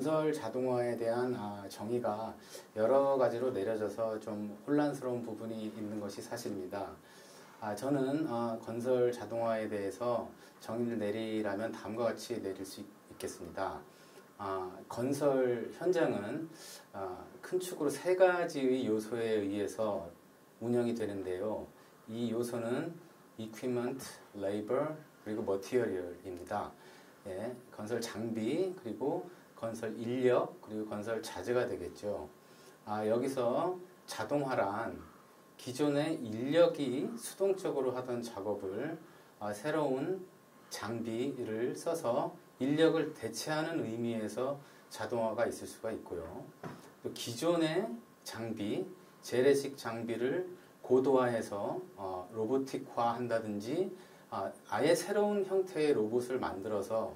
건설 자동화에 대한 정의가 여러 가지로 내려져서 좀 혼란스러운 부분이 있는 것이 사실입니다. 저는 건설 자동화에 대해서 정의를 내리라면 다음과 같이 내릴 수 있겠습니다. 건설 현장은 큰 축으로 세 가지의 요소에 의해서 운영이 되는데요. 이 요소는 equipment, labor, 그리고 material입니다. 예, 건설 장비, 그리고 건설 인력, 그리고 건설 자재가 되겠죠. 여기서 자동화란 기존의 인력이 수동적으로 하던 작업을 새로운 장비를 써서 인력을 대체하는 의미에서 자동화가 있을 수가 있고요. 또 기존의 장비, 재래식 장비를 고도화해서 로보틱화 한다든지 아예 새로운 형태의 로봇을 만들어서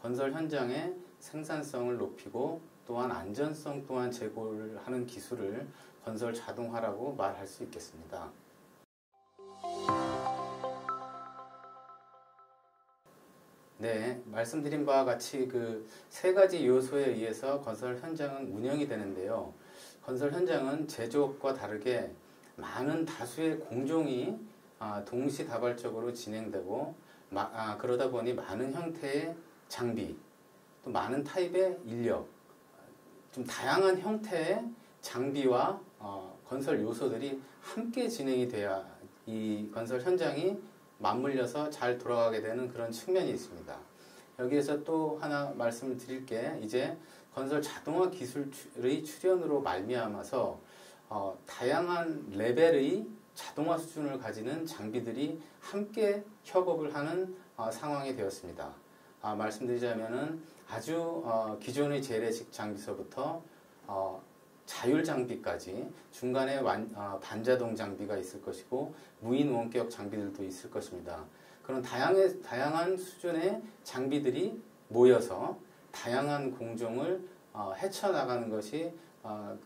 건설 현장의 생산성을 높이고 또한 안전성 또한 제고를 하는 기술을 건설 자동화라고 말할 수 있겠습니다. 네, 말씀드린 바와 같이 그 세 가지 요소에 의해서 건설 현장은 운영이 되는데요. 건설 현장은 제조업과 다르게 많은 다수의 공종이 동시다발적으로 진행되고 그러다 보니 많은 형태의 장비, 또 많은 타입의 인력, 좀 다양한 형태의 장비와 건설 요소들이 함께 진행이 돼야 이 건설 현장이 맞물려서 잘 돌아가게 되는 그런 측면이 있습니다. 여기에서 또 하나 말씀을 드릴 게 이제 건설 자동화 기술의 출현으로 말미암아서 다양한 레벨의 자동화 수준을 가지는 장비들이 함께 협업을 하는 상황이 되었습니다. 말씀드리자면은 아주 기존의 재래식 장비서부터 자율 장비까지 중간에 반자동 장비가 있을 것이고 무인 원격 장비들도 있을 것입니다. 그런 다양한 수준의 장비들이 모여서 다양한 공정을 헤쳐나가는 것이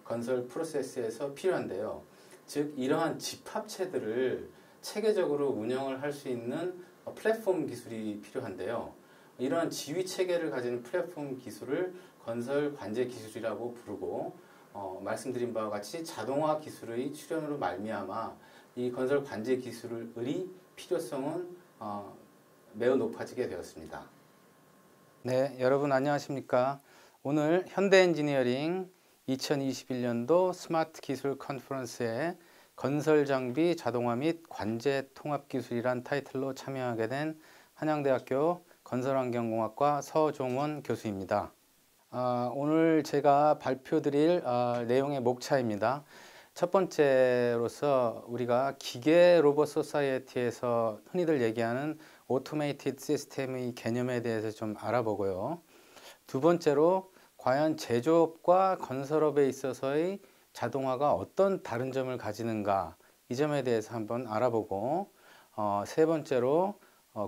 건설 프로세스에서 필요한데요. 즉 이러한 집합체들을 체계적으로 운영을 할 수 있는 플랫폼 기술이 필요한데요. 이러한 지휘 체계를 가지는 플랫폼 기술을 건설 관제 기술이라고 부르고 말씀드린 바와 같이 자동화 기술의 출현으로 말미암아 이 건설 관제 기술의 필요성은 매우 높아지게 되었습니다. 네, 여러분 안녕하십니까? 오늘 현대엔지니어링 2021년도 스마트 기술 컨퍼런스에 건설 장비 자동화 및 관제 통합 기술이란 타이틀로 참여하게 된 한양대학교 건설환경공학과 서종원 교수입니다. 오늘 제가 발표드릴 내용의 목차입니다. 첫 번째로서 우리가 기계 로봇 소사이어티에서 흔히들 얘기하는 오토메이티드 시스템의 개념에 대해서 좀 알아보고요. 두 번째로 과연 제조업과 건설업에 있어서의 자동화가 어떤 다른 점을 가지는가, 이 점에 대해서 한번 알아보고, 세 번째로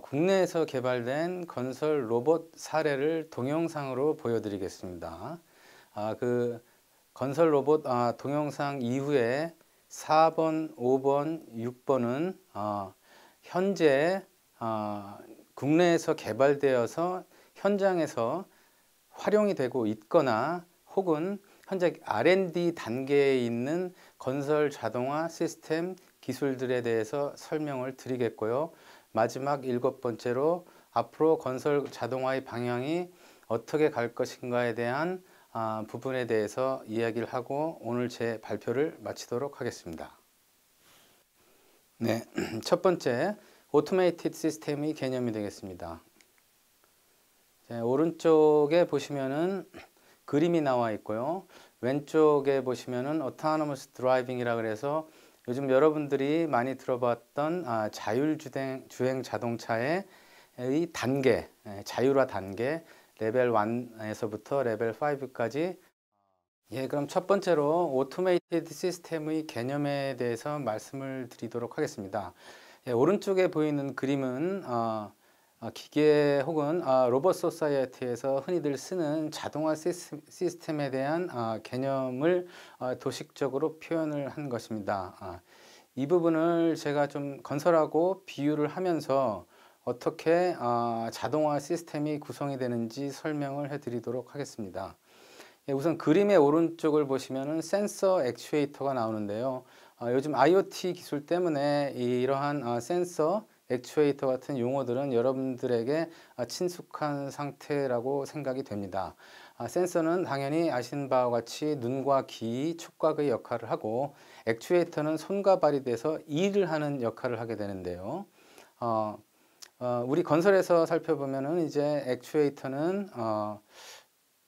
국내에서 개발된 건설 로봇 사례를 동영상으로 보여드리겠습니다. 그 건설 로봇 동영상 이후에 4번, 5번, 6번은 현재 국내에서 개발되어서 현장에서 활용이 되고 있거나 혹은 현재 R&D 단계에 있는 건설 자동화 시스템 기술들에 대해서 설명을 드리겠고요. 마지막 7번째로 앞으로 건설 자동화의 방향이 어떻게 갈 것인가에 대한 부분에 대해서 이야기를 하고 오늘 제 발표를 마치도록 하겠습니다. 네, 첫 번째 오토메이티드 시스템의 개념이 되겠습니다. 오른쪽에 보시면은 그림이 나와 있고요. 왼쪽에 보시면은 autonomous driving이라 그래서 요즘 여러분들이 많이 들어봤던 자율주행 자동차의 단계, 자율화 단계 레벨 1에서부터 레벨 5까지. 예, 그럼 첫 번째로 오토메이티드 시스템의 개념에 대해서 말씀을 드리도록 하겠습니다. 예, 오른쪽에 보이는 그림은 기계 혹은 로봇 소사이어티에서 흔히들 쓰는 자동화 시스템에 대한 개념을 도식적으로 표현을 한 것입니다. 이 부분을 제가 좀 건설하고 비유를 하면서 어떻게 자동화 시스템이 구성이 되는지 설명을 해 드리도록 하겠습니다. 예, 우선 그림의 오른쪽을 보시면은 센서 액추에이터가 나오는데요. 요즘 IoT 기술 때문에 이러한 센서 액추에이터 같은 용어들은 여러분들에게 친숙한 상태라고 생각이 됩니다. 센서는 당연히 아시는 바와 같이 눈과 귀, 촉각의 역할을 하고, 액추에이터는 손과 발이 돼서 일을 하는 역할을 하게 되는데요. 우리 건설에서 살펴보면은 이제 액추에이터는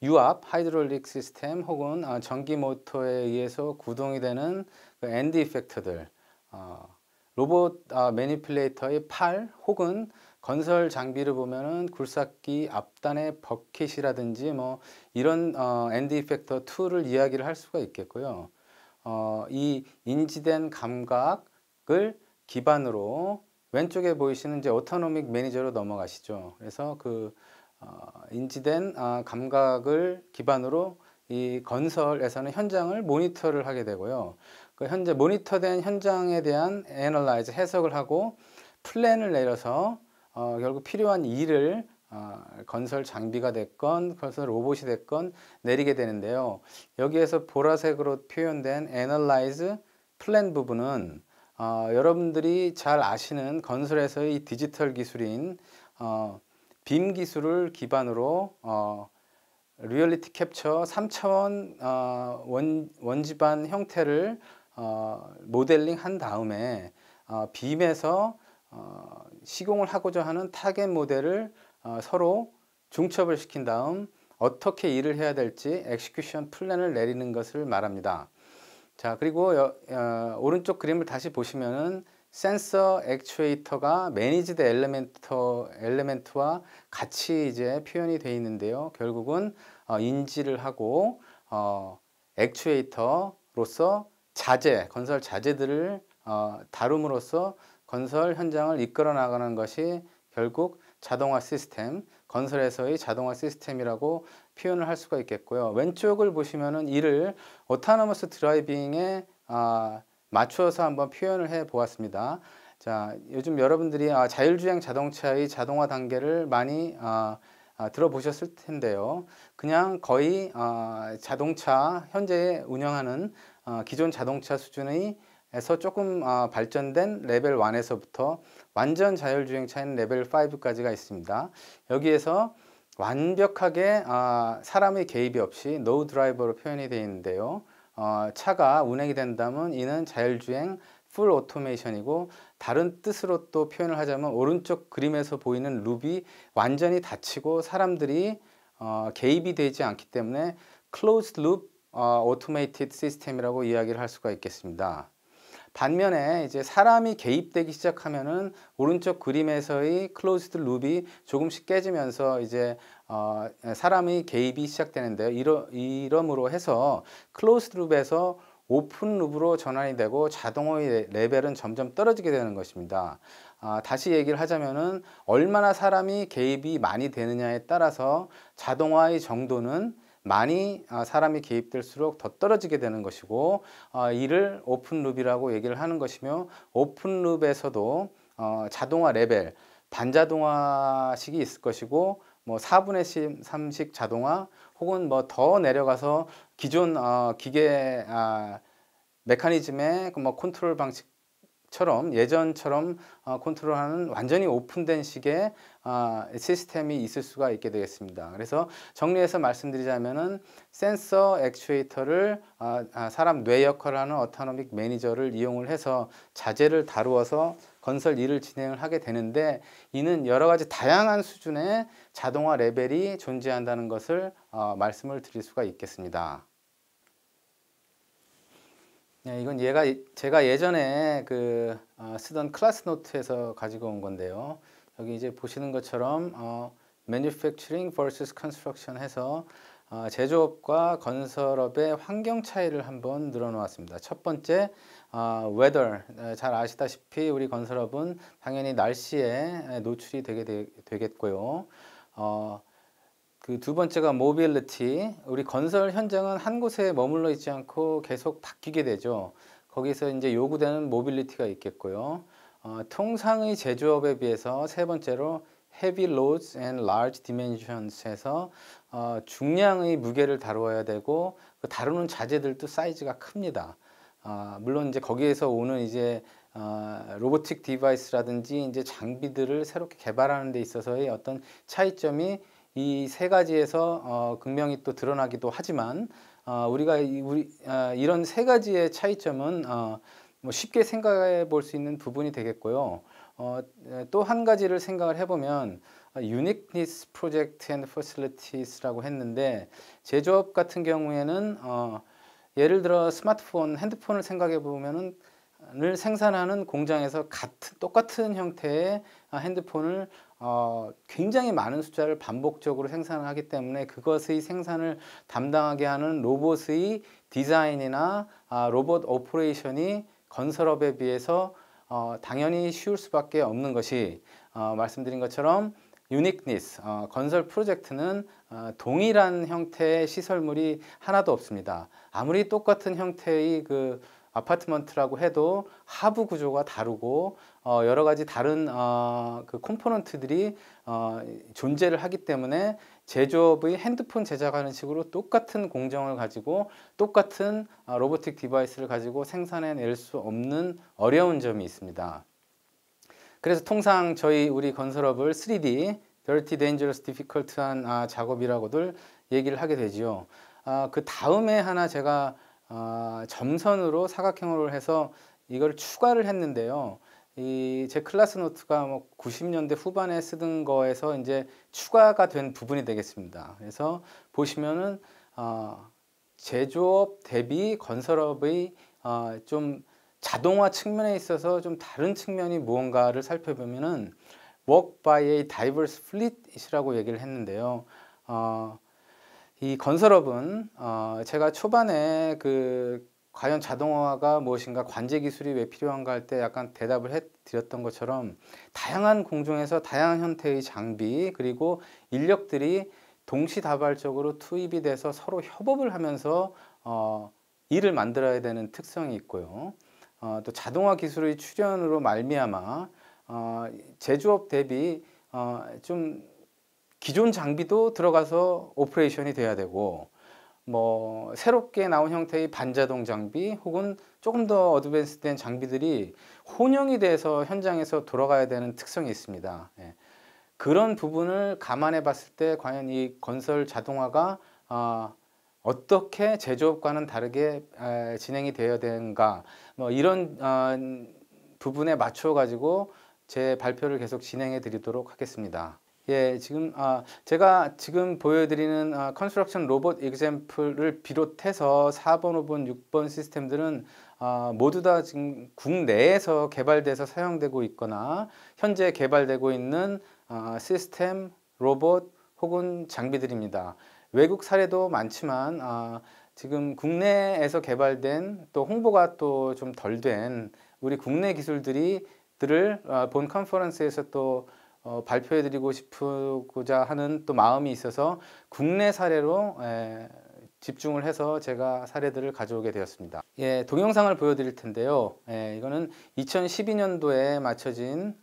유압, 하이드롤릭 시스템 혹은 전기 모터에 의해서 구동이 되는 그 엔드 이펙터들, 로봇 매니플레이터의 팔 혹은 건설 장비를 보면은 굴삭기 앞단의 버킷이라든지 뭐 이런 엔드 이펙터 툴을 이야기를 할 수가 있겠고요. 이 인지된 감각을 기반으로 왼쪽에 보이시는 이제 오토노믹 매니저로 넘어가시죠. 그래서 그 인지된 감각을 기반으로 이 건설에서는 현장을 모니터를 하게 되고요. 그 현재 모니터된 현장에 대한 애널라이즈 해석을 하고 플랜을 내려서 결국 필요한 일을 건설 장비가 됐건 건설 로봇이 됐건 내리게 되는데요. 여기에서 보라색으로 표현된 애널라이즈 플랜 부분은 여러분들이 잘 아시는 건설에서의 디지털 기술인 빔 기술을 기반으로 리얼리티 캡처 3차원 원지반 형태를 모델링 한 다음에 빔에서 시공을 하고자 하는 타겟 모델을 서로 중첩을 시킨 다음 어떻게 일을 해야 될지 엑시큐션 플랜을 내리는 것을 말합니다. 자, 그리고 오른쪽 그림을 다시 보시면은 센서 액추에이터가 매니지드 엘리멘트와 같이 이제 표현이 되어 있는데요. 결국은 인지를 하고 액추에이터로서 건설 자재들을 다룸으로써 건설 현장을 이끌어 나가는 것이 결국 자동화 시스템, 건설에서의 자동화 시스템이라고 표현을 할 수가 있겠고요. 왼쪽을 보시면은 이를 오토노머스 드라이빙에 맞추어서 한번 표현을 해 보았습니다. 자, 요즘 여러분들이 자율주행 자동차의 자동화 단계를 많이 들어보셨을 텐데요. 그냥 거의 자동차 현재 운영하는 기존 자동차 수준의 에서 조금 발전된 레벨 1에서부터 완전 자율주행차인 레벨 5까지가 있습니다. 여기에서 완벽하게 사람의 개입이 없이 노 드라이버로 표현이 되어 있는데요. 차가 운행이 된다면 이는 자율주행 풀 오토메이션이고, 다른 뜻으로 또 표현을 하자면 오른쪽 그림에서 보이는 룹이 완전히 닫히고 사람들이 개입이 되지 않기 때문에 closed loop automated system이라고 이야기를 할 수가 있겠습니다. 반면에 이제 사람이 개입되기 시작하면은 오른쪽 그림에서의 클로즈드 룹이 조금씩 깨지면서 이제 사람의 개입이 시작되는데요. 이러므로 해서 클로즈드 룹에서 오픈 룹으로 전환이 되고 자동화의 레벨은 점점 떨어지게 되는 것입니다. 다시 얘기를 하자면은 얼마나 사람이 개입이 많이 되느냐에 따라서 자동화의 정도는 많이 사람이 개입될수록 더 떨어지게 되는 것이고, 이를 오픈룹이라고 얘기를 하는 것이며, 오픈룹에서도 자동화 레벨, 반자동화식이 있을 것이고, 뭐 4분의 3식 자동화 혹은 뭐 더 내려가서 기존 기계 메커니즘의 뭐 컨트롤 방식처럼 예전처럼 컨트롤하는 완전히 오픈된 식의 시스템이 있을 수가 있게 되겠습니다. 그래서 정리해서 말씀드리자면은 센서 액추에이터를 사람 뇌 역할을 하는 오토노믹 매니저를 이용을 해서 자재를 다루어서 건설 일을 진행을 하게 되는데, 이는 여러 가지 다양한 수준의 자동화 레벨이 존재한다는 것을 말씀을 드릴 수가 있겠습니다. 네, 이건 제가 예전에 쓰던 클래스 노트에서 가지고 온 건데요. 여기 이제 보시는 것처럼 manufacturing versus construction 해서 제조업과 건설업의 환경 차이를 한번 늘어놓았습니다. 첫 번째, weather. 잘 아시다시피 우리 건설업은 당연히 날씨에 노출이 되겠고요. 그 두 번째가 mobility. 우리 건설 현장은 한 곳에 머물러 있지 않고 계속 바뀌게 되죠. 거기서 이제 요구되는 모빌리티가 있겠고요. 통상의 제조업에 비해서 세 번째로 heavy loads and large dimensions에서 중량의 무게를 다루어야 되고 그 다루는 자재들도 사이즈가 큽니다. 물론 이제 거기에서 오는 이제 로보틱 디바이스라든지 이제 장비들을 새롭게 개발하는 데 있어서의 어떤 차이점이 이 세 가지에서 극명히 또 드러나기도 하지만 우리가 이런 세 가지의 차이점은 뭐 쉽게 생각해 볼 수 있는 부분이 되겠고요. 또 한 가지를 생각을 해보면 Uniqueness Project and Facilities라고 했는데 제조업 같은 경우에는 예를 들어 스마트폰, 핸드폰을 생각해 보면은 을 생산하는 공장에서 똑같은 형태의 핸드폰을 굉장히 많은 숫자를 반복적으로 생산을 하기 때문에 그것의 생산을 담당하게 하는 로봇의 디자인이나 로봇 오퍼레이션이 건설업에 비해서 당연히 쉬울 수밖에 없는 것이 말씀드린 것처럼 유니크니스, 건설 프로젝트는 동일한 형태의 시설물이 하나도 없습니다. 아무리 똑같은 형태의 그 아파트먼트라고 해도 하부 구조가 다르고 여러 가지 다른 그 컴포넌트들이 존재를 하기 때문에 제조업의 핸드폰 제작하는 식으로 똑같은 공정을 가지고 똑같은 로보틱 디바이스를 가지고 생산해낼 수 없는 어려운 점이 있습니다. 그래서 통상 우리 건설업을 3D, Dirty, Dangerous, Difficult한 작업이라고들 얘기를 하게 되지요. 그 다음에 하나 제가 점선으로 사각형으로 해서 이걸 추가를 했는데요. 제 클래스 노트가 뭐 90년대 후반에 쓰던 거에서 이제 추가가 된 부분이 되겠습니다. 그래서 보시면은 제조업 대비 건설업의 좀 자동화 측면에 있어서 좀 다른 측면이 무언가를 살펴보면은 Work by a diverse fleet이라고 얘기를 했는데요. 이 건설업은 제가 초반에 과연 자동화가 무엇인가, 관제 기술이 왜 필요한가 할 때 약간 대답을 해드렸던 것처럼 다양한 공정에서 다양한 형태의 장비 그리고 인력들이 동시다발적으로 투입이 돼서 서로 협업을 하면서 일을 만들어야 되는 특성이 있고요. 또 자동화 기술의 출현으로 말미암아 제조업 대비 좀 기존 장비도 들어가서 오퍼레이션이 돼야 되고 뭐 새롭게 나온 형태의 반자동 장비 혹은 조금 더 어드밴스된 장비들이 혼용이 돼서 현장에서 돌아가야 되는 특성이 있습니다. 그런 부분을 감안해 봤을 때 과연 이 건설 자동화가 어떻게 제조업과는 다르게 진행이 되어야 되는가, 뭐 이런 부분에 맞춰 가지고 제 발표를 계속 진행해 드리도록 하겠습니다. 예, 제가 지금 보여드리는 컨스트럭션 로봇 example를 비롯해서 4번, 5번, 6번 시스템들은 모두 다 지금 국내에서 개발돼서 사용되고 있거나 현재 개발되고 있는 시스템, 로봇 혹은 장비들입니다. 외국 사례도 많지만 지금 국내에서 개발된 또 홍보가 또 좀 덜 된 우리 국내 기술들을 본 컨퍼런스에서 또 발표해드리고 싶고자 하는 또 마음이 있어서 국내 사례로 집중을 해서 제가 사례들을 가져오게 되었습니다. 예, 동영상을 보여드릴 텐데요. 이거는 2012년도에 맞춰진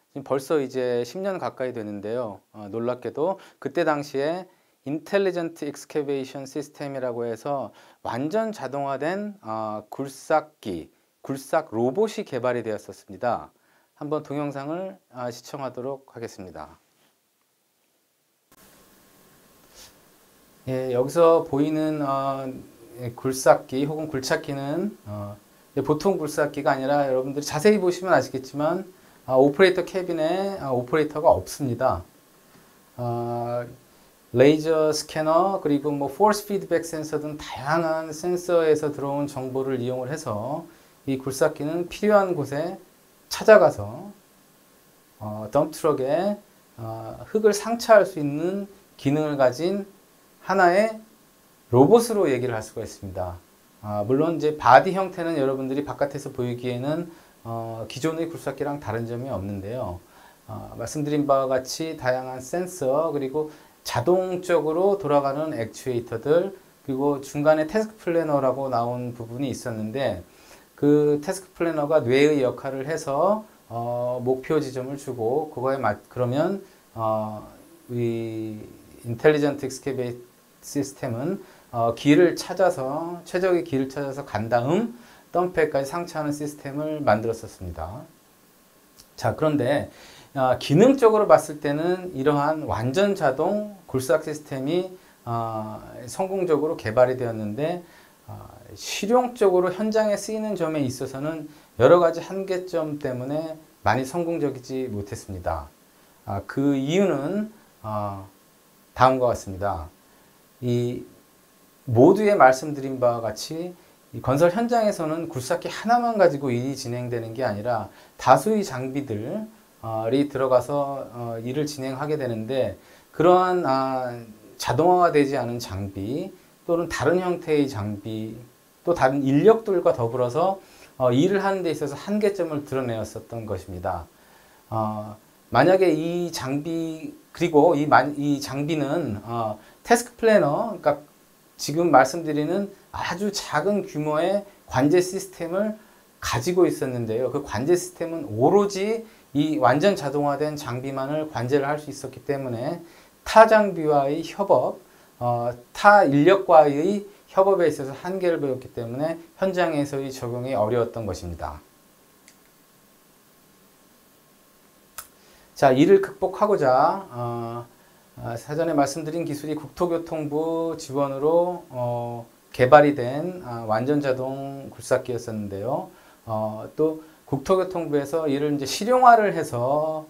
지금 벌써 이제 10년 가까이 되는데요. 놀랍게도 그때 당시에 인텔리전트 익스케베이션 시스템이라고 해서 완전 자동화된 굴삭 로봇이 개발이 되었었습니다. 한번 동영상을 시청하도록 하겠습니다. 예, 여기서 보이는 굴삭기 혹은 굴착기는 보통 굴삭기가 아니라 여러분들이 자세히 보시면 아시겠지만 오퍼레이터 캐빈에 오퍼레이터가 없습니다. 레이저 스캐너 그리고 뭐 포스 피드백 센서 등 다양한 센서에서 들어온 정보를 이용을 해서 이 굴삭기는 필요한 곳에 찾아가서 덤프트럭에 흙을 상차할 수 있는 기능을 가진 하나의 로봇으로 얘기를 할 수가 있습니다. 물론 이제 바디 형태는 여러분들이 바깥에서 보이기에는 기존의 굴삭기랑 다른 점이 없는데요. 말씀드린 바와 같이 다양한 센서 그리고 자동적으로 돌아가는 액추에이터들 그리고 중간에 태스크 플래너라고 나온 부분이 있었는데 그 태스크 플래너가 뇌의 역할을 해서 목표 지점을 주고 그거에 그러면 이 인텔리전트 익스케이베이션 시스템은 길을 찾아서 최적의 길을 찾아서 간 다음 덤프에까지 상차하는 시스템을 만들었었습니다. 자, 그런데 기능적으로 봤을 때는 이러한 완전 자동 굴삭 시스템이 성공적으로 개발이 되었는데 실용적으로 현장에 쓰이는 점에 있어서는 여러 가지 한계점 때문에 많이 성공적이지 못했습니다. 그 이유는 다음과 같습니다. 이 모두에 말씀드린 바와 같이 이 건설 현장에서는 굴삭기 하나만 가지고 일이 진행되는 게 아니라 다수의 장비들이 들어가서 일을 진행하게 되는데 그러한 자동화가 되지 않은 장비 또는 다른 형태의 장비 또 다른 인력들과 더불어서 일을 하는 데 있어서 한계점을 드러내었었던 것입니다. 만약에 이 장비 그리고 이 장비는 태스크 플래너 그러니까 지금 말씀드리는 아주 작은 규모의 관제 시스템을 가지고 있었는데요. 그 관제 시스템은 오로지 이 완전 자동화된 장비만을 관제를 할 수 있었기 때문에 타 장비와의 협업, 타 인력과의 협업에 있어서 한계를 보였기 때문에 현장에서의 적용이 어려웠던 것입니다. 자, 이를 극복하고자 사전에 말씀드린 기술이 국토교통부 지원으로 개발이 된 완전 자동 굴삭기였었는데요. 또 국토교통부에서 이를 이제 실용화를 해서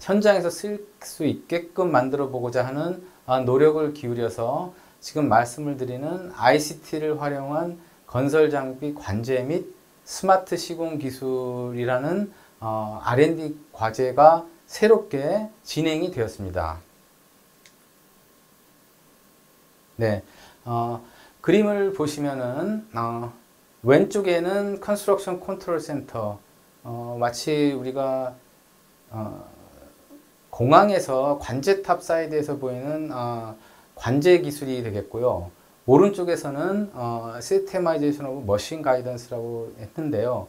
현장에서 쓸 수 있게끔 만들어 보고자 하는 노력을 기울여서 지금 말씀을 드리는 ICT를 활용한 건설 장비 관제 및 스마트 시공 기술이라는 R&D 과제가 새롭게 진행이 되었습니다. 네, 그림을 보시면은 왼쪽에는 컨스트럭션 컨트롤 센터, 마치 우리가 공항에서 관제탑 사이드에서 보이는 관제 기술이 되겠고요. 오른쪽에서는 시스테마이제이션 오브 머신 가이던스라고 했는데요.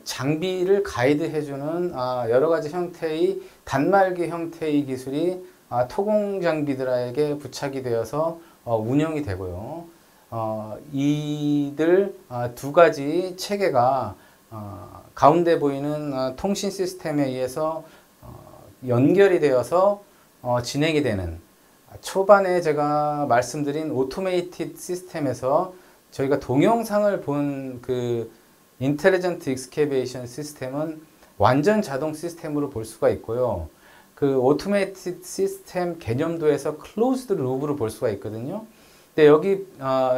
장비를 가이드해주는 여러 가지 형태의 단말기 형태의 기술이 토공 장비들에게 부착이 되어서 운영이 되고요. 이들 두 가지 체계가 가운데 보이는 통신 시스템에 의해서 연결이 되어서 진행이 되는 초반에 제가 말씀드린 오토메이티드 시스템에서 저희가 동영상을 본 그 인텔리전트 익스케이베이션 시스템은 완전 자동 시스템으로 볼 수가 있고요. 그 오토메이티드 시스템 개념도에서 클로즈드 루프로 볼 수가 있거든요. 근데 여기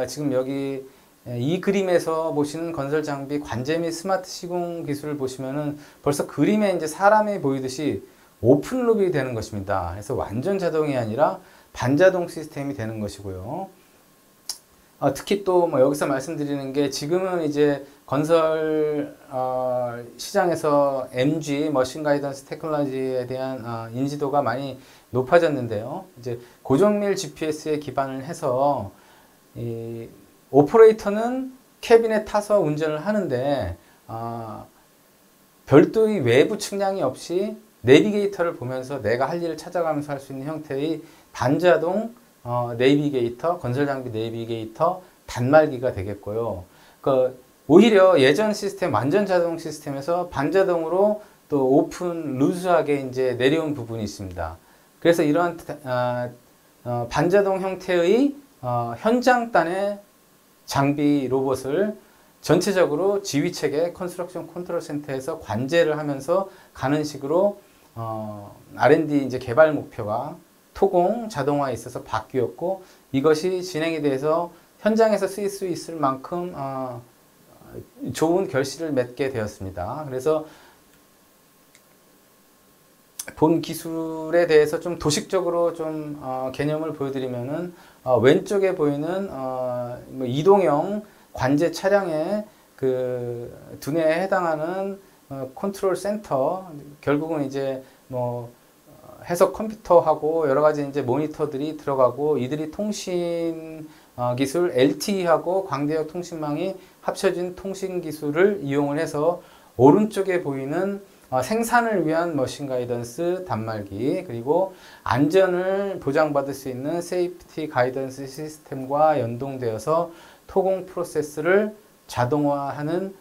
지금 여기 이 그림에서 보시는 건설 장비 관제 및 스마트 시공 기술을 보시면은 벌써 그림에 이제 사람이 보이듯이 오픈 룹이 되는 것입니다. 그래서 완전 자동이 아니라 반자동 시스템이 되는 것이고요. 특히 또 뭐 여기서 말씀드리는 게 지금은 이제 건설 시장에서 MG 머신 가이던스 테크놀로지에 대한 인지도가 많이 높아졌는데요. 이제 고정밀 GPS에 기반을 해서 이 오퍼레이터는 캐빈에 타서 운전을 하는데 별도의 외부 측량이 없이 내비게이터를 보면서 내가 할 일을 찾아가면서 할 수 있는 형태의 반자동 내비게이터, 건설장비 내비게이터 단말기가 되겠고요. 오히려 예전 시스템, 완전 자동 시스템에서 반자동으로 또 오픈, 루즈하게 이제 내려온 부분이 있습니다. 그래서 이러한 반자동 형태의 현장단의 장비 로봇을 전체적으로 지휘체계 컨스트럭션 컨트롤 센터에서 관제를 하면서 가는 식으로 R&D 이제 개발 목표가 토공 자동화에 있어서 바뀌었고 이것이 진행이 돼서 현장에서 쓰일 수 있을 만큼 좋은 결실을 맺게 되었습니다. 그래서 본 기술에 대해서 좀 도식적으로 좀 개념을 보여드리면은 왼쪽에 보이는 뭐 이동형 관제 차량의 그 두뇌에 해당하는 컨트롤 센터 결국은 이제 뭐 해석 컴퓨터하고 여러 가지 이제 모니터들이 들어가고 이들이 통신 기술 LTE하고 광대역 통신망이 합쳐진 통신 기술을 이용을 해서 오른쪽에 보이는 생산을 위한 머신 가이던스 단말기, 그리고 안전을 보장받을 수 있는 세이프티 가이던스 시스템과 연동되어서 토공 프로세스를 자동화하는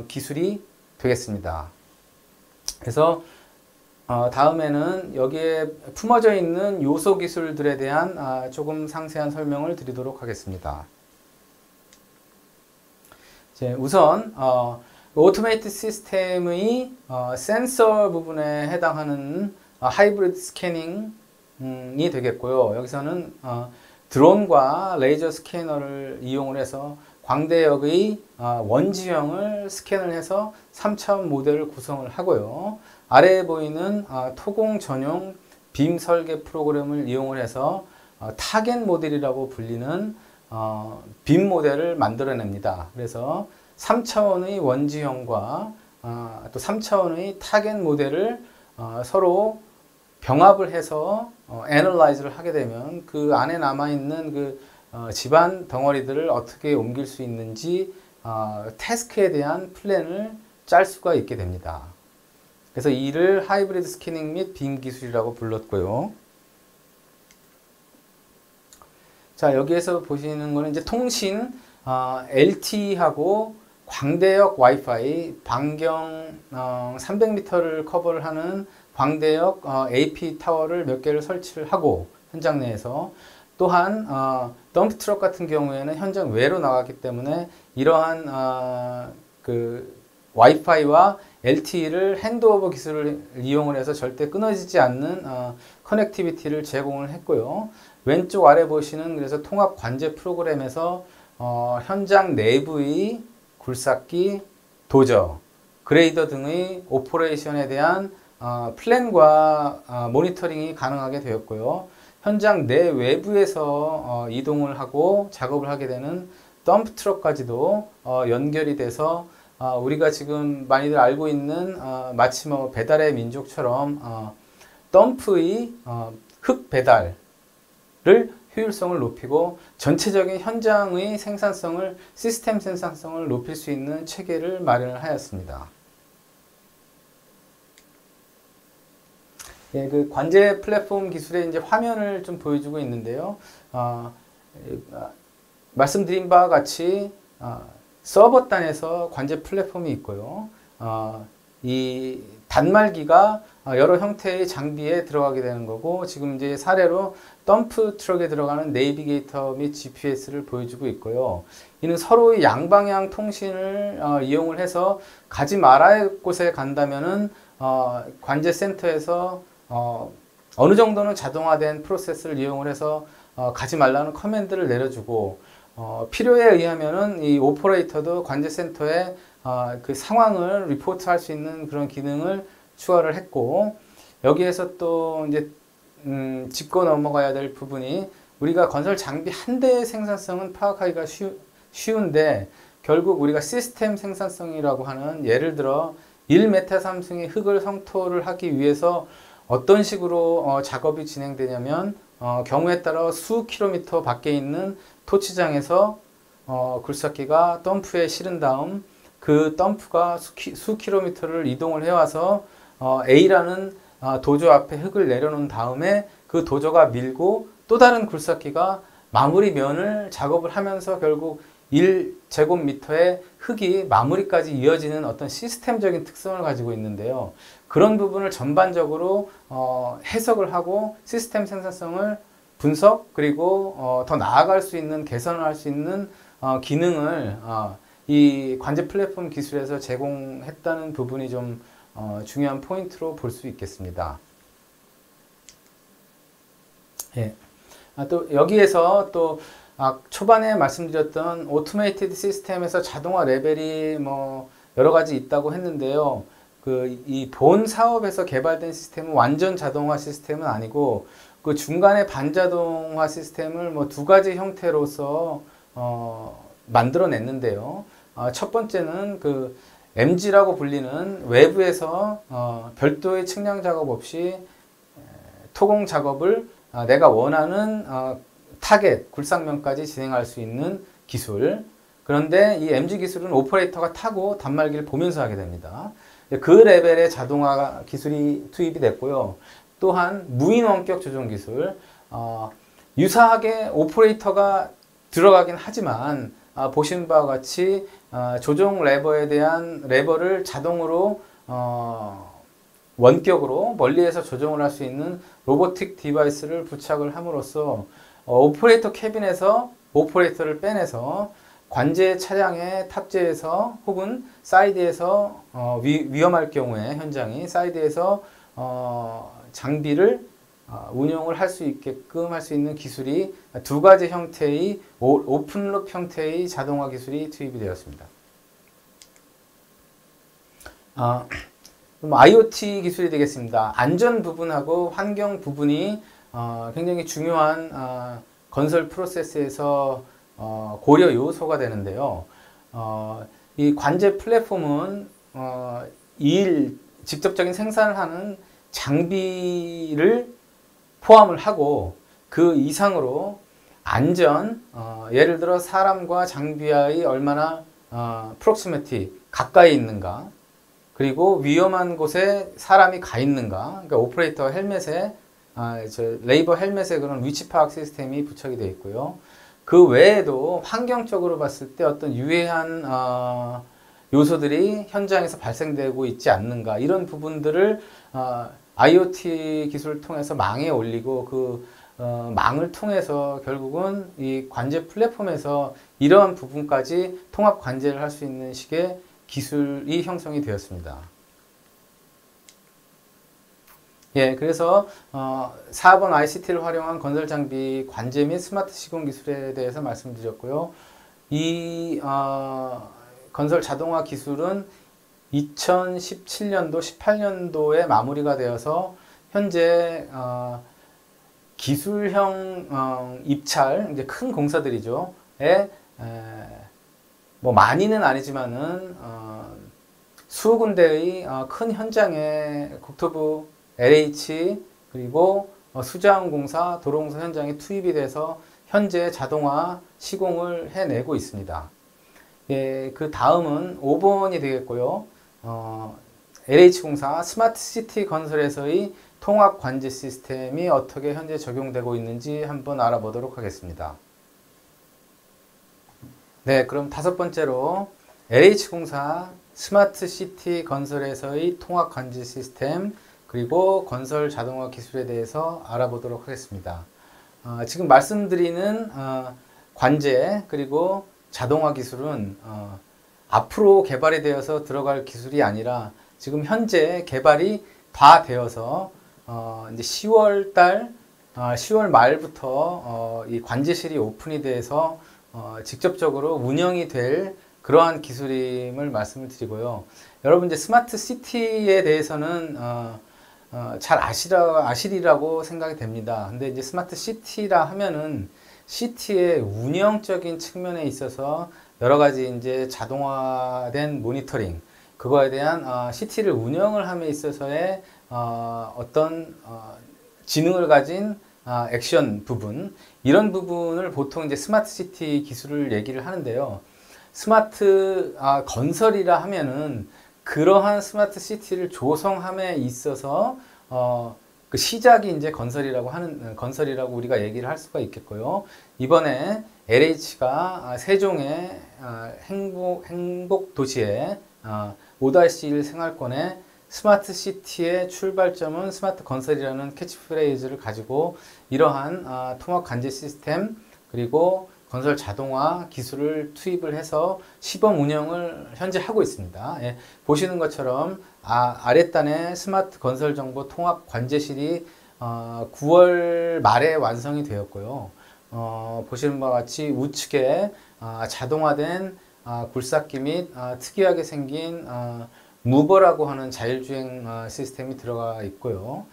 기술이 되겠습니다. 그래서 다음에는 여기에 품어져 있는 요소 기술들에 대한 조금 상세한 설명을 드리도록 하겠습니다. 우선 오토메이트 시스템의 센서 부분에 해당하는 하이브리드 스캐닝이 되겠고요. 여기서는 드론과 레이저 스캐너를 이용을 해서 광대역의 원지형을 스캔을 해서 3차원 모델을 구성을 하고요. 아래에 보이는 토공 전용 빔 설계 프로그램을 이용을 해서 타겟 모델이라고 불리는 빔 모델을 만들어냅니다. 그래서 3차원의 원지형과 또 3차원의 타겟 모델을 서로 병합을 해서 애널라이즈를 하게 되면 그 안에 남아있는 그 집안 덩어리들을 어떻게 옮길 수 있는지 태스크에 대한 플랜을 짤 수가 있게 됩니다. 그래서 이를 하이브리드 스캐닝 및 빔 기술이라고 불렀고요. 자, 여기에서 보시는 거는 이제 통신 LTE하고 광대역 와이파이 반경 300m를 커버를 하는 광대역 AP 타워를 몇 개를 설치를 하고 현장 내에서 또한 덤프 트럭 같은 경우에는 현장 외로 나갔기 때문에 이러한 그 와이파이와 LTE를 핸드오버 기술을 이용을 해서 절대 끊어지지 않는 커넥티비티를 제공을 했고요. 왼쪽 아래 보시는 그래서 통합 관제 프로그램에서 현장 내부의 굴삭기, 도저, 그레이더 등의 오퍼레이션에 대한 플랜과 모니터링이 가능하게 되었고요. 현장 내 외부에서 이동을 하고 작업을 하게 되는 덤프 트럭까지도 연결이 돼서 우리가 지금 많이들 알고 있는 마치 뭐 배달의 민족처럼 덤프의 흙 배달을 효율성을 높이고 전체적인 현장의 생산성을 시스템 생산성을 높일 수 있는 체계를 마련을 하였습니다. 예, 그 관제 플랫폼 기술의 이제 화면을 좀 보여주고 있는데요. 말씀드린 바와 같이 서버단에서 관제 플랫폼이 있고요. 이 단말기가 여러 형태의 장비에 들어가게 되는 거고, 지금 이제 사례로 덤프 트럭에 들어가는 내비게이터 및 GPS를 보여주고 있고요. 이는 서로의 양방향 통신을 이용을 해서 가지 말아야 할 곳에 간다면은 관제 센터에서 어느 정도는 자동화된 프로세스를 이용을 해서 가지 말라는 커맨드를 내려주고, 필요에 의하면은 이 오퍼레이터도 관제 센터에 그 상황을 리포트할 수 있는 그런 기능을 추가를 했고, 여기에서 또 이제 짚고 넘어가야 될 부분이, 우리가 건설 장비 한 대의 생산성은 파악하기가 쉬운데 결국 우리가 시스템 생산성이라고 하는, 예를 들어 1m3층의 흙을 성토를 하기 위해서 어떤 식으로 작업이 진행되냐면 경우에 따라 수 킬로미터 밖에 있는 토치장에서 굴삭기가 덤프에 실은 다음 그 덤프가 수 킬로미터를 이동을 해와서 A라는 도저 앞에 흙을 내려놓은 다음에 그 도저가 밀고 또 다른 굴삭기가 마무리 면을 작업을 하면서 결국 1제곱미터의 흙이 마무리까지 이어지는 어떤 시스템적인 특성을 가지고 있는데요. 그런 부분을 전반적으로 해석을 하고 시스템 생산성을 분석, 그리고 더 나아갈 수 있는, 개선을 할 수 있는 기능을 이 관제 플랫폼 기술에서 제공했다는 부분이 좀 중요한 포인트로 볼 수 있겠습니다. 예. 또 여기에서 또 초반에 말씀드렸던 오토메이티드 시스템에서 자동화 레벨이 뭐 여러 가지 있다고 했는데요. 이 본 사업에서 개발된 시스템은 완전 자동화 시스템은 아니고, 그 중간에 반자동화 시스템을 뭐 두 가지 형태로서 만들어냈는데요. 첫 번째는 그 MG라고 불리는 외부에서 별도의 측량 작업 없이 토공 작업을 내가 원하는 타겟, 굴삭면까지 진행할 수 있는 기술. 그런데 이 MG 기술은 오퍼레이터가 타고 단말기를 보면서 하게 됩니다. 그 레벨의 자동화 기술이 투입이 됐고요. 또한 무인 원격 조종 기술, 유사하게 오퍼레이터가 들어가긴 하지만 보신 바와 같이 조종 레버에 대한 레버를 자동으로 원격으로 멀리에서 조종을 할 수 있는 로보틱 디바이스를 부착을 함으로써 오퍼레이터 캐빈에서 오퍼레이터를 빼내서 관제 차량에 탑재해서 혹은 사이드에서 위험할 경우에 현장이 사이드에서 장비를 운용을 할 수 있게끔 할 수 있는 기술이 두 가지 형태의 오픈룹 형태의 자동화 기술이 투입이 되었습니다. 그럼 IoT 기술이 되겠습니다. 안전 부분하고 환경 부분이 굉장히 중요한 건설 프로세스에서 고려 요소가 되는데요. 이 관제 플랫폼은 직접적인 생산을 하는 장비를 포함을 하고 그 이상으로 안전, 예를 들어 사람과 장비와의 얼마나 프록시미티, 가까이 있는가, 그리고 위험한 곳에 사람이 가 있는가, 그러니까 오퍼레이터 헬멧에, 레이버 헬멧에 그런 위치 파악 시스템이 부착이 되어 있고요. 그 외에도 환경적으로 봤을 때 어떤 유해한 요소들이 현장에서 발생되고 있지 않는가, 이런 부분들을 IoT 기술을 통해서 망에 올리고 그 망을 통해서 결국은 이 관제 플랫폼에서 이러한 부분까지 통합 관제를 할 수 있는 식의 기술이 형성이 되었습니다. 예, 그래서 4번 ICT를 활용한 건설 장비 관제 및 스마트 시공 기술에 대해서 말씀드렸고요. 이 건설 자동화 기술은 2017년도, 18년도에 마무리가 되어서 현재 기술형 입찰, 이제 큰 공사들이죠. 뭐 많이는 아니지만은 수십 군데의 큰 현장에 국토부 LH 그리고 수자원공사, 도로공사 현장에 투입이 돼서 현재 자동화 시공을 해내고 있습니다. 예, 그 다음은 5번이 되겠고요. LH공사 스마트시티 건설에서의 통합 관제 시스템이 어떻게 현재 적용되고 있는지 한번 알아보도록 하겠습니다. 네, 그럼 5번째로 LH공사 스마트시티 건설에서의 통합 관제 시스템 그리고 건설 자동화 기술에 대해서 알아보도록 하겠습니다. 지금 말씀드리는 관제 그리고 자동화 기술은 앞으로 개발이 되어서 들어갈 기술이 아니라 지금 현재 개발이 다 되어서 이제 10월 말부터 이 관제실이 오픈이 돼서 직접적으로 운영이 될 그러한 기술임을 말씀을 드리고요. 여러분 이제 스마트 시티에 대해서는 잘 아시리라고 생각이 됩니다. 근데 이제 스마트 시티라 하면은 시티의 운영적인 측면에 있어서 여러 가지 이제 자동화된 모니터링, 그거에 대한 시티를 운영을 함에 있어서의 어떤 지능을 가진 액션 부분, 이런 부분을 보통 이제 스마트 시티 기술을 얘기를 하는데요. 스마트 건설이라 하면은 그러한 스마트 시티를 조성함에 있어서 그 시작이 이제 건설이라고 우리가 얘기를 할 수가 있겠고요. 이번에 LH가 세종의 행복 도시의 5-1 생활권의 스마트 시티의 출발점은 스마트 건설이라는 캐치프레이즈를 가지고 이러한 통합 관제 시스템 그리고 건설 자동화 기술을 투입을 해서 시범 운영을 현재 하고 있습니다. 예, 보시는 것처럼 아랫단에 스마트 건설 정보 통합 관제실이 9월 말에 완성이 되었고요. 보시는 바와 같이 우측에 자동화된 굴삭기 및 특이하게 생긴 무버라고 하는 자율주행 시스템이 들어가 있고요.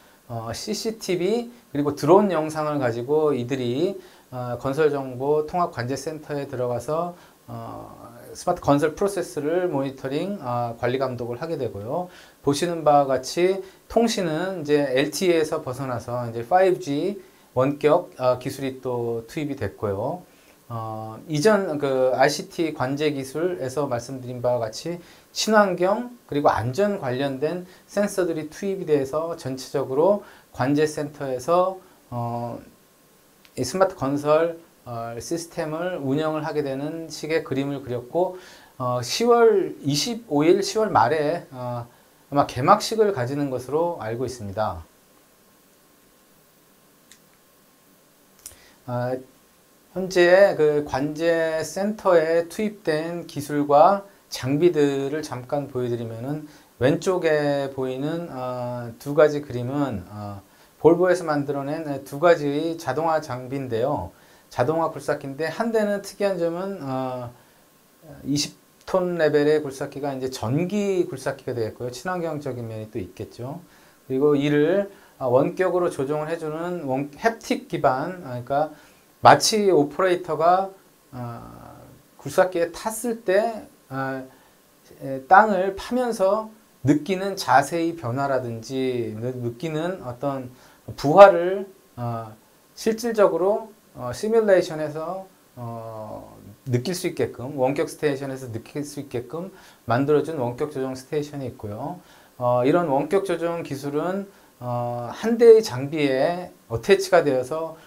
CCTV 그리고 드론 영상을 가지고 이들이 건설정보 통합관제센터에 들어가서 스마트 건설 프로세스를 모니터링, 관리 감독을 하게 되고요. 보시는 바와 같이 통신은 이제 LTE에서 벗어나서 이제 5G 원격 기술이 또 투입이 됐고요. 이전 그 ICT 관제 기술에서 말씀드린 바와 같이 친환경 그리고 안전 관련된 센서들이 투입이 돼서 전체적으로 관제 센터에서 이 스마트 건설 시스템을 운영을 하게 되는 식의 그림을 그렸고 10월 25일 10월 말에 아마 개막식을 가지는 것으로 알고 있습니다. 현재 그 관제 센터에 투입된 기술과 장비들을 잠깐 보여드리면은 왼쪽에 보이는 두 가지 그림은 볼보에서 만들어낸 두 가지의 자동화 장비인데요. 자동화 굴삭기인데 한 대는 특이한 점은 20톤 레벨의 굴삭기가 이제 전기 굴삭기가 되겠고요. 친환경적인 면이 또 있겠죠. 그리고 이를 원격으로 조정을 해주는 햅틱 기반, 그러니까 마치 오퍼레이터가 굴삭기에 탔을 때 땅을 파면서 느끼는 자세의 변화라든지 느끼는 어떤 부하를 실질적으로 시뮬레이션에서 느낄 수 있게끔 원격 스테이션에서 느낄 수 있게끔 만들어준 원격 조정 스테이션이 있고요. 이런 원격 조정 기술은 한 대의 장비에 어태치가 되어서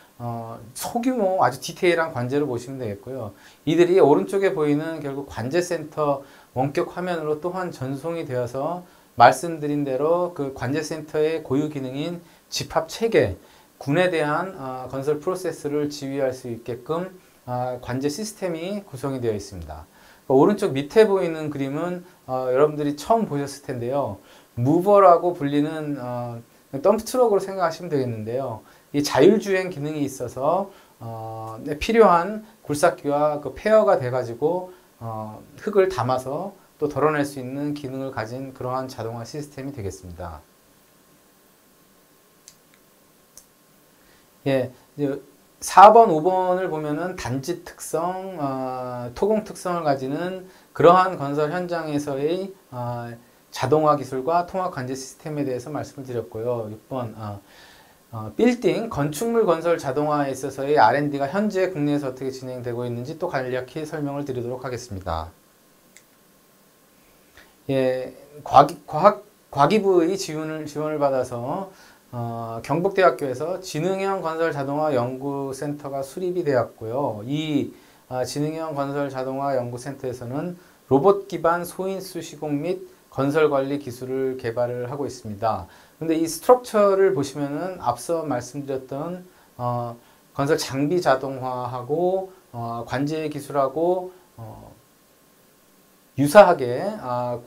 소규모 아주 디테일한 관제를 보시면 되겠고요. 이들이 오른쪽에 보이는 결국 관제센터 원격 화면으로 또한 전송이 되어서 말씀드린 대로 그 관제센터의 고유 기능인 집합 체계, 군에 대한 건설 프로세스를 지휘할 수 있게끔 관제 시스템이 구성이 되어 있습니다. 오른쪽 밑에 보이는 그림은 여러분들이 처음 보셨을 텐데요. 무버라고 불리는 덤프트럭으로 생각하시면 되겠는데요. 이 자율주행 기능이 있어서 필요한 굴삭기와 그 페어가 돼가지고 흙을 담아서 또 덜어낼 수 있는 기능을 가진 그러한 자동화 시스템이 되겠습니다. 예, 4번, 5번을 보면은 단지 특성, 토공 특성을 가지는 그러한 건설 현장에서의 자동화 기술과 통합 관제 시스템에 대해서 말씀을 드렸고요. 6번, 빌딩, 건축물 건설 자동화에 있어서의 R&D가 현재 국내에서 어떻게 진행되고 있는지 또 간략히 설명을 드리도록 하겠습니다. 예, 과기부의 지원을 받아서 경북대학교에서 지능형 건설 자동화 연구센터가 수립이 되었고요. 이 지능형 건설 자동화 연구센터에서는 로봇 기반 소인수 시공 및 건설 관리 기술을 개발을 하고 있습니다. 근데 이 스트럭처를 보시면은 앞서 말씀드렸던 건설 장비 자동화하고 관제 기술하고 유사하게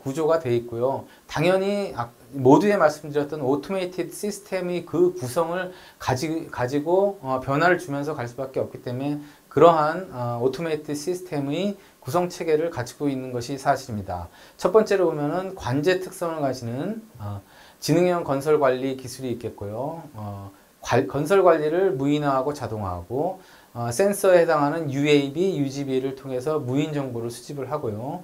구조가 되어 있고요. 당연히 모두에 말씀드렸던 오토메이티드 시스템이 그 구성을 가지고 변화를 주면서 갈 수밖에 없기 때문에 그러한 오토메이티드 시스템의 구성 체계를 가지고 있는 것이 사실입니다. 첫 번째로 보면은 관제 특성을 가지는 지능형 건설 관리 기술이 있겠고요. 건설 관리를 무인화하고 자동화하고 센서에 해당하는 UAB, UGB를 통해서 무인 정보를 수집을 하고요.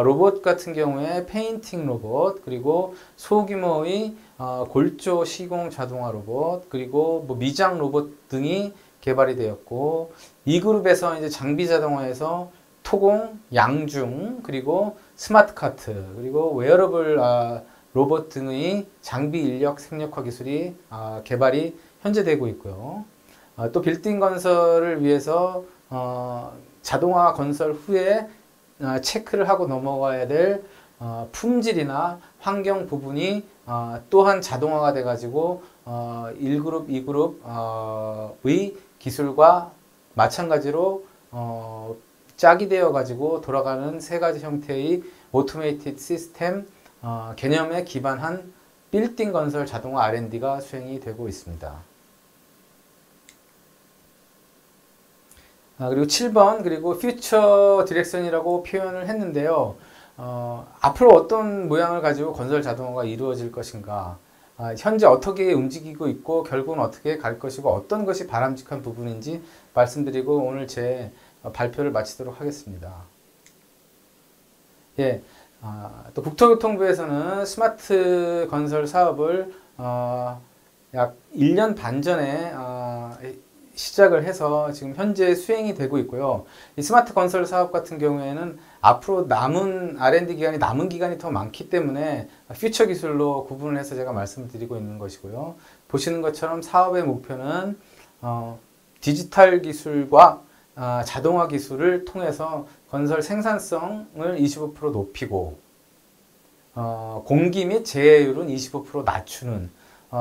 로봇 같은 경우에 페인팅 로봇, 그리고 소규모의 골조 시공 자동화 로봇, 그리고 뭐 미장 로봇 등이 개발이 되었고, 이 그룹에서 이제 장비 자동화에서 토공, 양중, 그리고 스마트 카트, 그리고 웨어러블 로봇 등의 장비 인력 생략화 기술이 개발이 현재 되고 있고요. 또 빌딩 건설을 위해서 자동화 건설 후에 체크를 하고 넘어가야 될 품질이나 환경 부분이 또한 자동화가 돼 가지고 1그룹, 2그룹의 기술과 마찬가지로 짝이 되어 가지고 돌아가는 세 가지 형태의 오토메이티드 시스템 개념에 기반한 빌딩 건설 자동화 R&D가 수행이 되고 있습니다. 그리고 7번, 그리고 퓨처 디렉션이라고 표현을 했는데요. 앞으로 어떤 모양을 가지고 건설 자동화가 이루어질 것인가, 현재 어떻게 움직이고 있고 결국은 어떻게 갈 것이고 어떤 것이 바람직한 부분인지 말씀드리고 오늘 제 발표를 마치도록 하겠습니다. 예, 또 국토교통부에서는 스마트 건설 사업을 약 1년 반 전에 시작을 해서 지금 현재 수행이 되고 있고요. 이 스마트 건설 사업 같은 경우에는 앞으로 남은 R&D 기간이 남은 기간이 더 많기 때문에 퓨처 기술로 구분을 해서 제가 말씀드리고 있는 것이고요. 보시는 것처럼 사업의 목표는 디지털 기술과 자동화 기술을 통해서 건설 생산성을 25% 높이고 공기 및 재해율은 25% 낮추는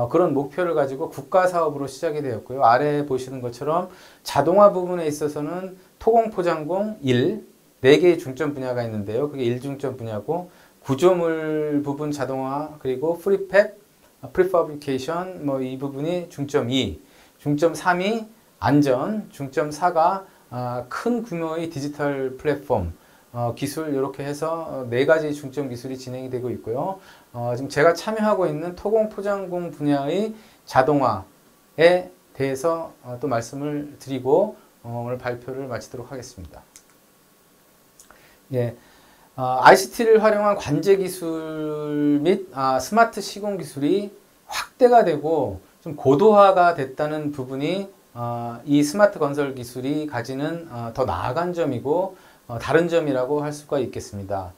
그런 목표를 가지고 국가 사업으로 시작이 되었고요. 아래에 보시는 것처럼 자동화 부분에 있어서는 토공, 포장공 4개의 중점 분야가 있는데요. 그게 1중점 분야고 구조물 부분 자동화 그리고 프리팹, 프리퍼비케이션 이 부분이 중점 2, 중점 3이 안전, 중점 4가 큰 규모의 디지털 플랫폼 기술 이렇게 해서 4가지 중점 기술이 진행이 되고 있고요. 지금 제가 참여하고 있는 토공 포장공 분야의 자동화에 대해서 또 말씀을 드리고 오늘 발표를 마치도록 하겠습니다. 예, ICT를 활용한 관제 기술 및 스마트 시공 기술이 확대가 되고 좀 고도화가 됐다는 부분이 이 스마트 건설 기술이 가지는 더 나아간 점이고 다른 점이라고 할 수가 있겠습니다.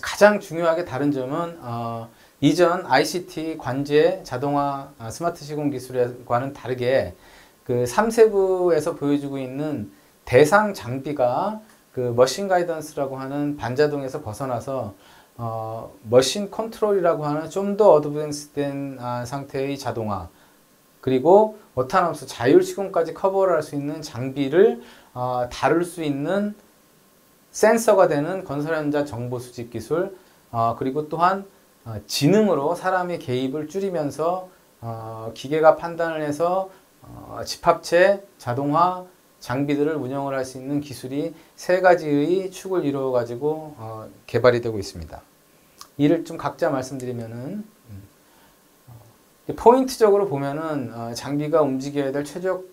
가장 중요하게 다른 점은 이전 ICT 관제 자동화 스마트 시공 기술과는 다르게 그 3세부에서 보여주고 있는 대상 장비가 그 머신 가이던스라고 하는 반자동에서 벗어나서 머신 컨트롤이라고 하는 좀 더 어드밴스된 상태의 자동화 그리고 오토노머스 자율 시공까지 커버를 할 수 있는 장비를 다룰 수 있는 센서가 되는 건설 현장 정보 수집 기술 그리고 또한 지능으로 사람의 개입을 줄이면서 기계가 판단을 해서 집합체 자동화 장비들을 운영을 할 수 있는 기술이 3가지의 축을 이루어 가지고 개발이 되고 있습니다. 이를 좀 각자 말씀드리면은 포인트적으로 보면은 장비가 움직여야 될 최적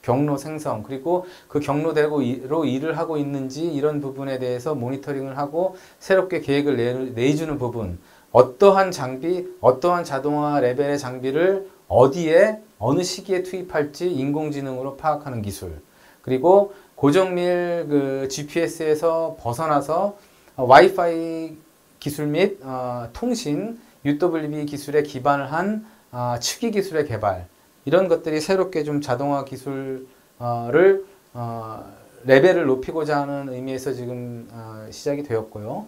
경로 생성 그리고 그 경로대로 일을 하고 있는지 이런 부분에 대해서 모니터링을 하고 새롭게 계획을 내주는 부분 어떠한 장비, 어떠한 자동화 레벨의 장비를 어디에 어느 시기에 투입할지 인공지능으로 파악하는 기술 그리고 고정밀 그 GPS에서 벗어나서 와이파이 기술 및 통신 UWB 기술에 기반을 한 측위 기술의 개발 이런 것들이 새롭게 좀 자동화 기술을 레벨을 높이고자 하는 의미에서 지금 시작이 되었고요.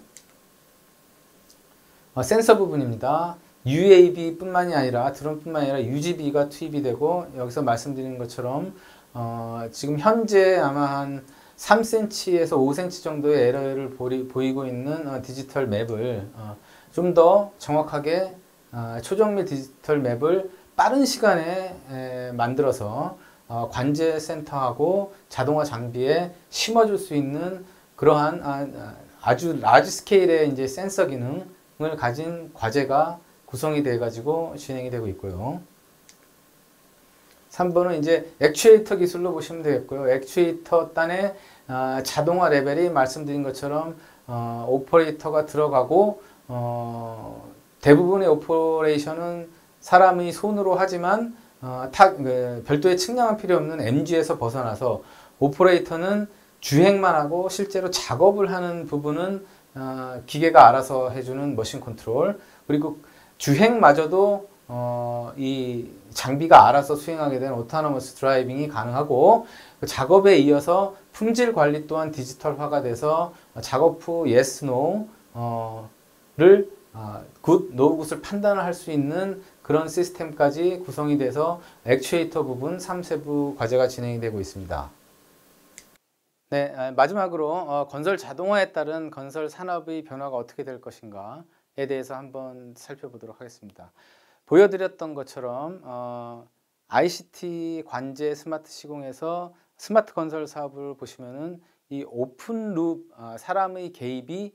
센서 부분입니다. UAV 뿐만이 아니라 드론뿐만이 아니라 UGV가 투입이 되고 여기서 말씀드린 것처럼 지금 현재 아마 한 3cm에서 5cm 정도의 에러를 보이고 있는 디지털 맵을 좀 더 정확하게 초정밀 디지털 맵을 빠른 시간에 만들어서 관제 센터하고 자동화 장비에 심어줄 수 있는 그러한 아주 라지 스케일의 이제 센서 기능을 가진 과제가 구성이 돼 가지고 진행이 되고 있고요. 3번은 이제 액추에이터 기술로 보시면 되겠고요. 액추에이터 단의 자동화 레벨이 말씀드린 것처럼 오퍼레이터가 들어가고 대부분의 오퍼레이션은 사람의 손으로 하지만 별도의 측량은 필요 없는 MG에서 벗어나서 오퍼레이터는 주행만 하고 실제로 작업을 하는 부분은 기계가 알아서 해주는 머신 컨트롤 그리고 주행마저도 이 장비가 알아서 수행하게 되는 오토노머스 드라이빙이 가능하고 그 작업에 이어서 품질 관리 또한 디지털화가 돼서 작업 후 yes, no를 굿, 노 굿을 판단을 할 수 있는 그런 시스템까지 구성이 돼서 액추에이터 부분 3세부 과제가 진행이 되고 있습니다. 네, 마지막으로 건설 자동화에 따른 건설 산업의 변화가 어떻게 될 것인가에 대해서 한번 살펴보도록 하겠습니다. 보여드렸던 것처럼 ICT 관제 스마트 시공에서 스마트 건설 사업을 보시면은 이 오픈 룹 사람의 개입이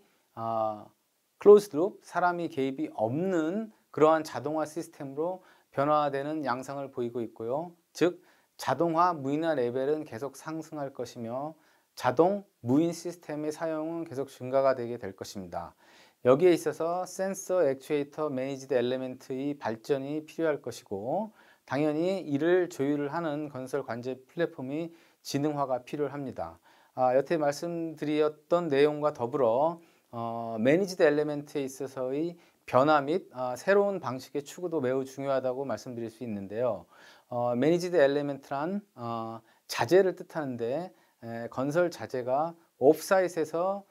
클로즈드 룹 사람이 개입이 없는 그러한 자동화 시스템으로 변화되는 양상을 보이고 있고요. 즉 자동화 무인화 레벨은 계속 상승할 것이며 자동 무인 시스템의 사용은 계속 증가가 되게 될 것입니다. 여기에 있어서 센서, 액추에이터, 매니지드 엘리멘트의 발전이 필요할 것이고 당연히 이를 조율을 하는 건설 관제 플랫폼이 지능화가 필요합니다. 여태 말씀드렸던 내용과 더불어 매니지드 엘리멘트에 있어서의 변화 및 새로운 방식의 추구도 매우 중요하다고 말씀드릴 수 있는데요. 매니지드 엘리멘트란 자재를 뜻하는데 건설 자재가 옵사이트에서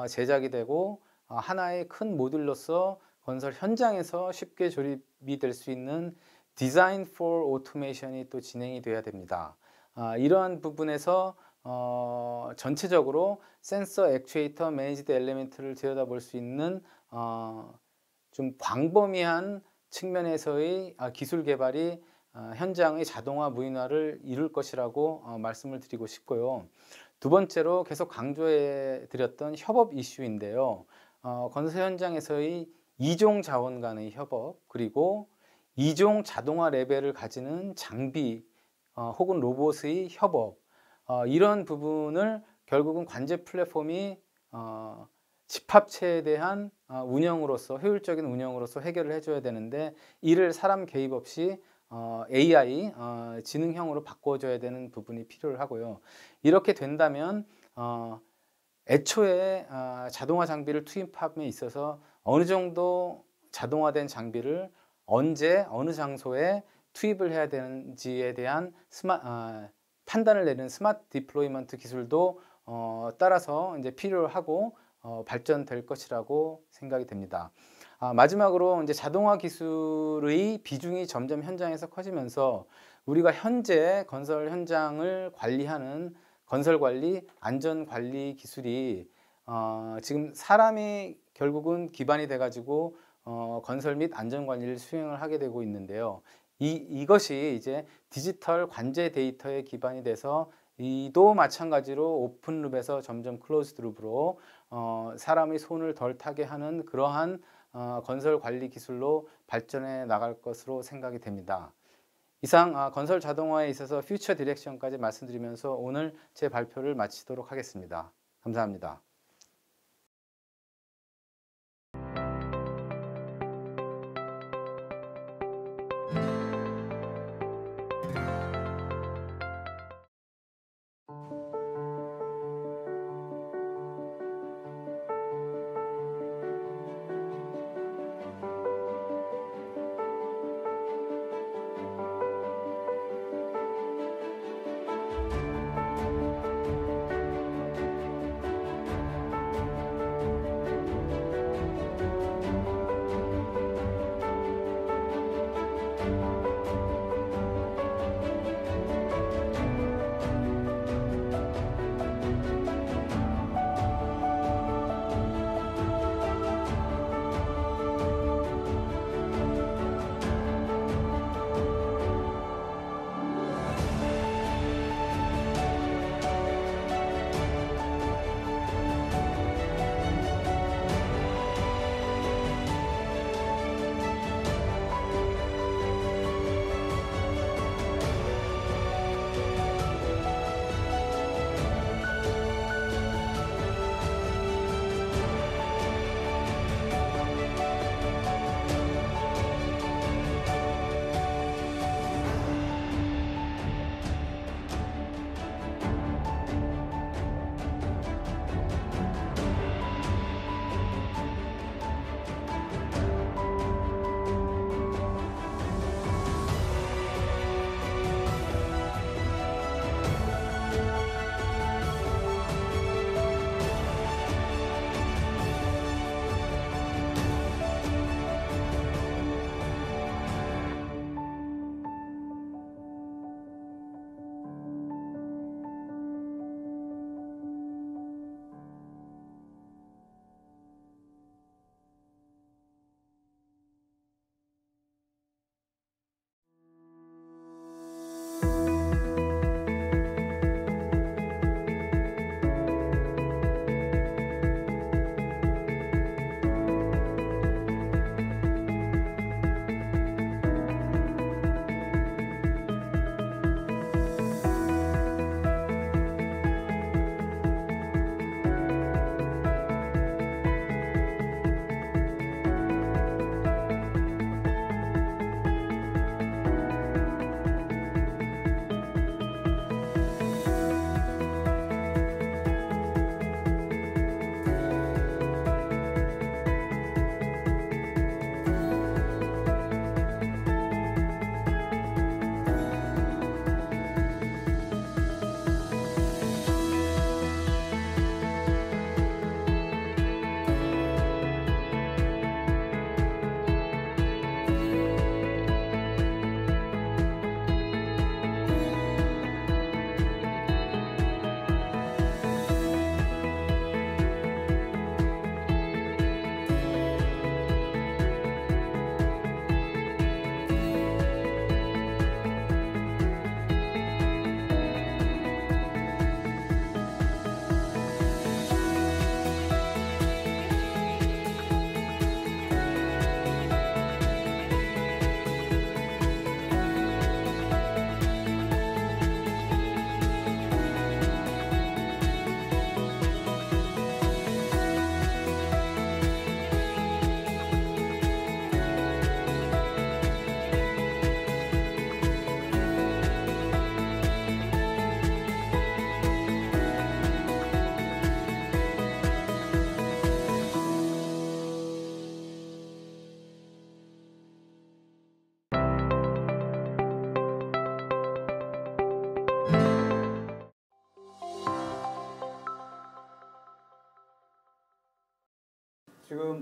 제작이 되고 하나의 큰 모듈로서 건설 현장에서 쉽게 조립이 될 수 있는 디자인 for 오토메이션이 또 진행이 돼야 됩니다. 이러한 부분에서 전체적으로 센서, 액추에이터, 매니지드 엘리멘트를 들여다볼 수 있는 좀 광범위한 측면에서의 기술 개발이 현장의 자동화, 무인화를 이룰 것이라고 말씀을 드리고 싶고요. 두 번째로 계속 강조해 드렸던 협업 이슈인데요. 건설 현장에서의 이종 자원 간의 협업, 그리고 이종 자동화 레벨을 가지는 장비 혹은 로봇의 협업, 이런 부분을 결국은 관제 플랫폼이 집합체에 대한 운영으로서, 효율적인 운영으로서 해결을 해줘야 되는데, 이를 사람 개입 없이 AI, 지능형으로 바꿔줘야 되는 부분이 필요하고요. 이렇게 된다면 애초에 자동화 장비를 투입함에 있어서 어느 정도 자동화된 장비를 언제 어느 장소에 투입을 해야 되는지에 대한 판단을 내리는 스마트 디플로이먼트 기술도 따라서 이제 필요하고 발전될 것이라고 생각이 됩니다. 마지막으로 이제 자동화 기술의 비중이 점점 현장에서 커지면서 우리가 현재 건설 현장을 관리하는 건설 관리, 안전 관리 기술이 지금 사람이 결국은 기반이 돼 가지고 건설 및 안전 관리를 수행을 하게 되고 있는데요. 이것이 이제 디지털 관제 데이터에 기반이 돼서 이도 마찬가지로 오픈 룹에서 점점 클로즈드 룹으로 사람의 손을 덜 타게 하는 그러한 건설 관리 기술로 발전해 나갈 것으로 생각이 됩니다. 이상 건설 자동화에 있어서 퓨처 디렉션까지 말씀드리면서 오늘 제 발표를 마치도록 하겠습니다. 감사합니다.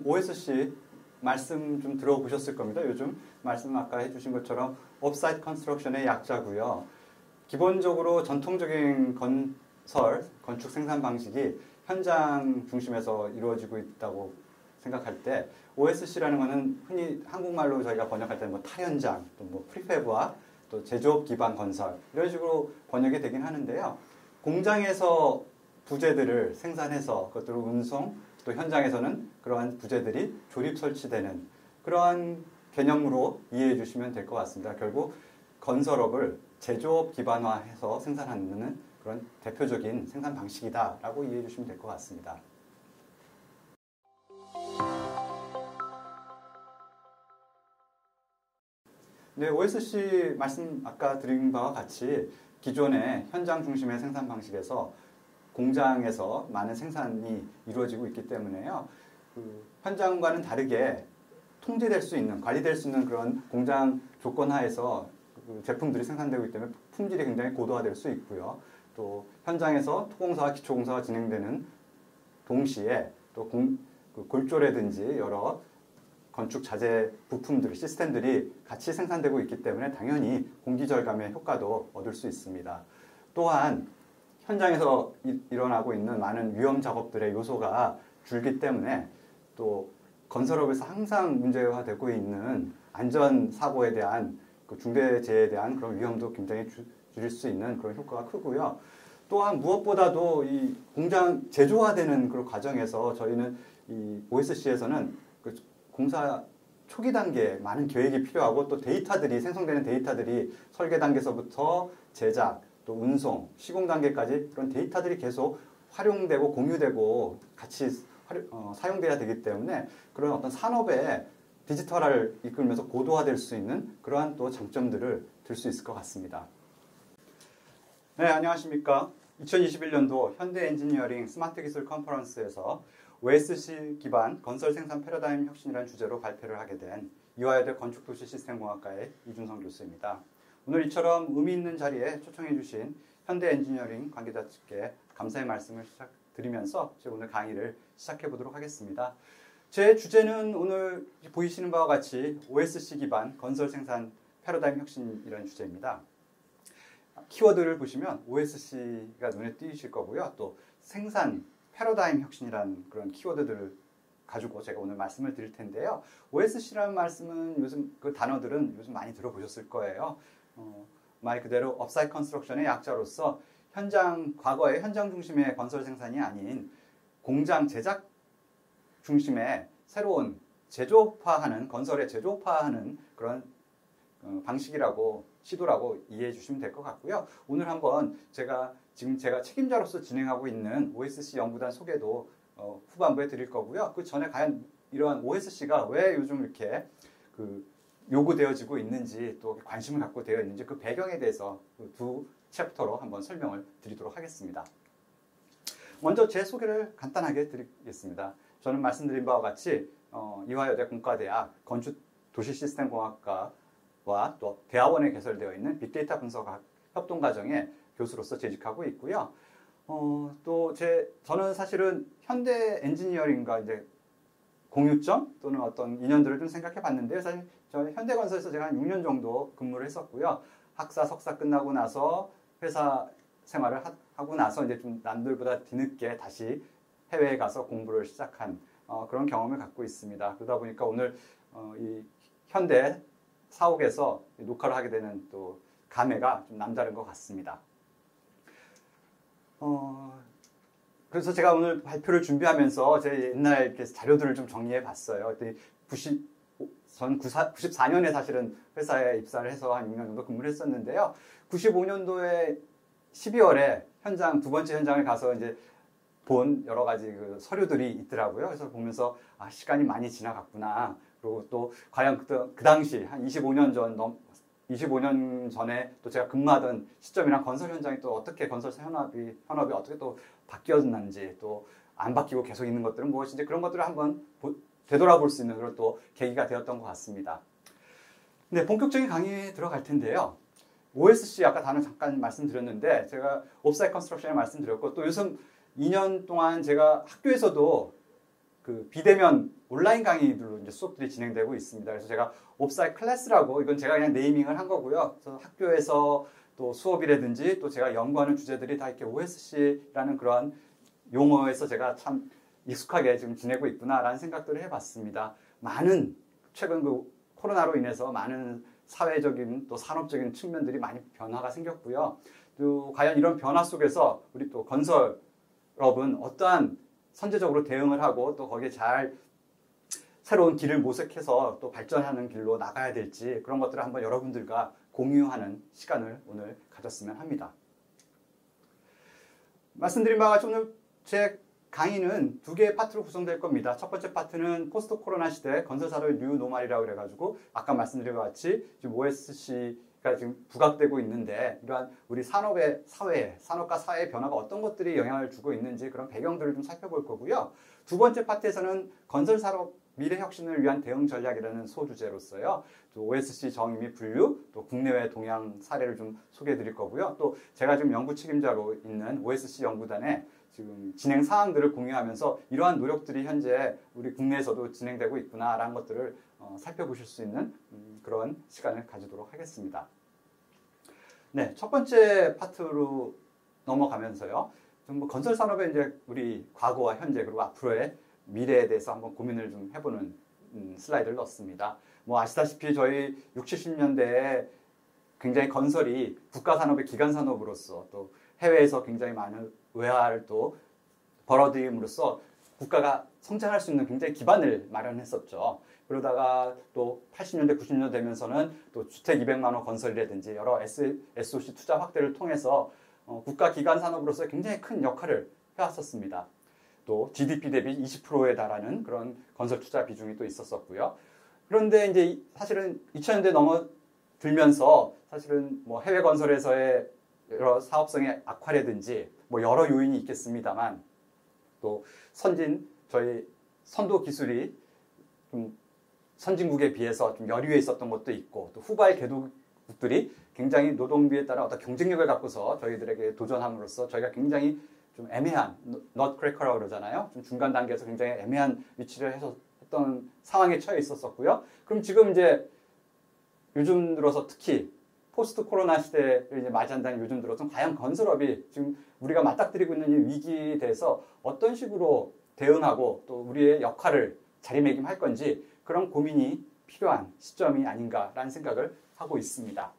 OSC 말씀 좀 들어보셨을 겁니다. 요즘 말씀 아까 해주신 것처럼 업사이트 컨스트럭션의 약자고요. 기본적으로 전통적인 건축 생산 방식이 현장 중심에서 이루어지고 있다고 생각할 때 OSC라는 것은 흔히 한국말로 저희가 번역할 때 뭐 탈현장, 또 뭐 프리패브와 또 제조업 기반 건설 이런 식으로 번역이 되긴 하는데요. 공장에서 부재들을 생산해서 그것들을 운송, 또 현장에서는 그러한 부재들이 조립 설치되는 그러한 개념으로 이해해 주시면 될 것 같습니다. 결국 건설업을 제조업 기반화해서 생산하는 그런 대표적인 생산 방식이다라고 이해해 주시면 될 것 같습니다. 네, OSC 말씀 아까 드린 바와 같이 기존의 현장 중심의 생산 방식에서 공장에서 많은 생산이 이루어지고 있기 때문에요. 현장과는 다르게 통제될 수 있는, 관리될 수 있는 그런 공장 조건 하에서 제품들이 생산되고 있기 때문에 품질이 굉장히 고도화될 수 있고요. 또 현장에서 토공사와 기초공사가 진행되는 동시에 또 골조라든지 여러 건축 자재 부품들, 시스템들이 같이 생산되고 있기 때문에 당연히 공기 절감의 효과도 얻을 수 있습니다. 또한 현장에서 일어나고 있는 많은 위험 작업들의 요소가 줄기 때문에 또 건설업에서 항상 문제화되고 있는 안전 사고에 대한 중대재해에 대한 그런 위험도 굉장히 줄일 수 있는 그런 효과가 크고요. 또한 무엇보다도 이 공장 제조화되는 그런 과정에서 저희는 이 OSC에서는 그 공사 초기 단계에 많은 계획이 필요하고 또 데이터들이 생성되는 데이터들이 설계 단계에서부터 제작, 또 운송, 시공 단계까지 그런 데이터들이 계속 활용되고 공유되고 같이 사용돼야 되기 때문에 그런 어떤 산업의 디지털화를 이끌면서 고도화될 수 있는 그러한 또 장점들을 들 수 있을 것 같습니다. 네, 안녕하십니까. 2021년도 현대 엔지니어링 스마트 기술 컨퍼런스에서 OSC 기반 건설 생산 패러다임 혁신이라는 주제로 발표를 하게 된 이화여대 건축도시 시스템공학과의 이준성 교수입니다. 오늘 이처럼 의미 있는 자리에 초청해 주신 현대 엔지니어링 관계자께 감사의 말씀을 드리면서 제가 오늘 강의를 시작해 보도록 하겠습니다. 제 주제는 오늘 보이시는 바와 같이 OSC 기반 건설 생산 패러다임 혁신이라는 주제입니다. 키워드를 보시면 OSC가 눈에 띄실 거고요. 또 생산 패러다임 혁신이라는 그런 키워드들을 가지고 제가 오늘 말씀을 드릴 텐데요. OSC라는 말씀은 요즘 그 단어들은 요즘 많이 들어보셨을 거예요. 말 그대로 업사이트 컨스트럭션의 약자로서 과거의 현장 중심의 건설 생산이 아닌 공장 제작 중심의 새로운 제조업화하는, 건설의 제조업화하는 그런 방식이라고, 시도라고 이해해 주시면 될 것 같고요. 오늘 한번 제가 책임자로서 진행하고 있는 OSC 연구단 소개도 후반부에 드릴 거고요. 그 전에 과연 이러한 OSC가 왜 요즘 이렇게 요구되어지고 있는지 또 관심을 갖고 되어 있는지 그 배경에 대해서 두 챕터로 한번 설명을 드리도록 하겠습니다. 먼저 제 소개를 간단하게 드리겠습니다. 저는 말씀드린 바와 같이 이화여대 공과대학 건축도시시스템공학과와 또 대학원에 개설되어 있는 빅데이터 분석학 협동과정의 교수로서 재직하고 있고요. 저는 사실은 현대 엔지니어링과 이제 공유점 또는 어떤 인연들을 좀 생각해 봤는데요. 사실 저는 현대건설에서 제가 한 6년 정도 근무를 했었고요. 학사, 석사 끝나고 나서 회사 생활을 하고 나서 이제 좀 남들보다 뒤늦게 다시 해외에 가서 공부를 시작한 그런 경험을 갖고 있습니다. 그러다 보니까 오늘 이 현대 사옥에서 녹화를 하게 되는 또 감회가 좀 남다른 것 같습니다. 그래서 제가 오늘 발표를 준비하면서 제 옛날 이렇게 자료들을 좀 정리해 봤어요. 전 94년에 사실은 회사에 입사를 해서 한 6년 정도 근무를 했었는데요. 95년도에 12월에 두 번째 현장을 가서 이제 본 여러 가지 그 서류들이 있더라고요. 그래서 보면서 시간이 많이 지나갔구나. 그리고 또 과연 그 당시 한 25년 전에 또 제가 근무하던 시점이랑 건설 현장이 또 어떻게 건설 현업이 어떻게 또 바뀌었는지 또 안 바뀌고 계속 있는 것들은 무엇인지 그런 것들을 한번 되돌아볼 수 있는 그런 또 계기가 되었던 것 같습니다. 네, 본격적인 강의에 들어갈 텐데요. OSC 아까 단어 잠깐 말씀드렸는데 제가 옵사이트 컨스트럭션에 말씀드렸고 또 요즘 2년 동안 제가 학교에서도 그 비대면 온라인 강의들로 이제 수업들이 진행되고 있습니다. 그래서 제가 옵사이트 클래스라고 이건 제가 그냥 네이밍을 한 거고요. 그래서 학교에서 또 수업이라든지 또 제가 연구하는 주제들이 다 이렇게 OSC라는 그러한 용어에서 제가 참 익숙하게 지금 지내고 있구나라는 생각들을 해봤습니다. 많은 최근 그 코로나로 인해서 많은 사회적인 또 산업적인 측면들이 많이 변화가 생겼고요. 또 과연 이런 변화 속에서 우리 또 건설업은 어떠한 선제적으로 대응을 하고 또 거기에 잘 새로운 길을 모색해서 또 발전하는 길로 나가야 될지 그런 것들을 한번 여러분들과 공유하는 시간을 오늘 가졌으면 합니다. 말씀드린 바와 같이 오늘 제 강의는 두 개의 파트로 구성될 겁니다. 첫 번째 파트는 포스트 코로나 시대 건설산업의 뉴 노멀이라고 그래가지고 아까 말씀드린 것 같이 지금 OSC가 지금 부각되고 있는데 이러한 우리 산업의 사회, 산업과 사회의 변화가 어떤 것들이 영향을 주고 있는지 그런 배경들을 좀 살펴볼 거고요. 두 번째 파트에서는 건설산업 미래 혁신을 위한 대응 전략이라는 소주제로서요. 또 OSC 정의 및 분류, 또 국내외 동향 사례를 좀 소개해 드릴 거고요. 또 제가 지금 연구 책임자로 있는 OSC 연구단에 지금 진행 사항들을 공유하면서 이러한 노력들이 현재 우리 국내에서도 진행되고 있구나라는 것들을 살펴보실 수 있는 그런 시간을 가지도록 하겠습니다. 네, 첫 번째 파트로 넘어가면서요. 좀 뭐 건설 산업의 이제 우리 과거와 현재 그리고 앞으로의 미래에 대해서 한번 고민을 좀 해보는 슬라이드를 넣었습니다. 뭐 아시다시피 저희 60, 70년대에 굉장히 건설이 국가산업의 기간산업으로서 또 해외에서 굉장히 많은 외화를 또 벌어들임으로써 국가가 성장할 수 있는 굉장히 기반을 마련했었죠. 그러다가 또 80년대, 90년대 되면서는 또 주택 200만 원 건설이라든지 여러 SOC 투자 확대를 통해서 국가 기간 산업으로서 굉장히 큰 역할을 해왔었습니다. 또 GDP 대비 20%에 달하는 그런 건설 투자 비중이 또 있었었고요. 그런데 이제 사실은 2000년대 넘어들면서 사실은 뭐 해외 건설에서의 여러 사업성의 악화라든지 뭐 여러 요인이 있겠습니다만 또 저희 선도 기술이 좀 선진국에 비해서 좀 열의에 있었던 것도 있고 또 후발 개도국들이 굉장히 노동비에 따라 어떤 경쟁력을 갖고서 저희들에게 도전함으로써 저희가 굉장히 좀 애매한 넛크래커라고 그러잖아요. 좀 중간 단계에서 굉장히 애매한 위치를 했던 상황에 처해 있었었고요. 그럼 지금 이제 요즘 들어서 특히 포스트 코로나 시대를 이제 맞이한다는 요즘 들어서 과연 건설업이 지금 우리가 맞닥뜨리고 있는 이 위기에 대해서 어떤 식으로 대응하고 또 우리의 역할을 자리매김할 건지 그런 고민이 필요한 시점이 아닌가라는 생각을 하고 있습니다.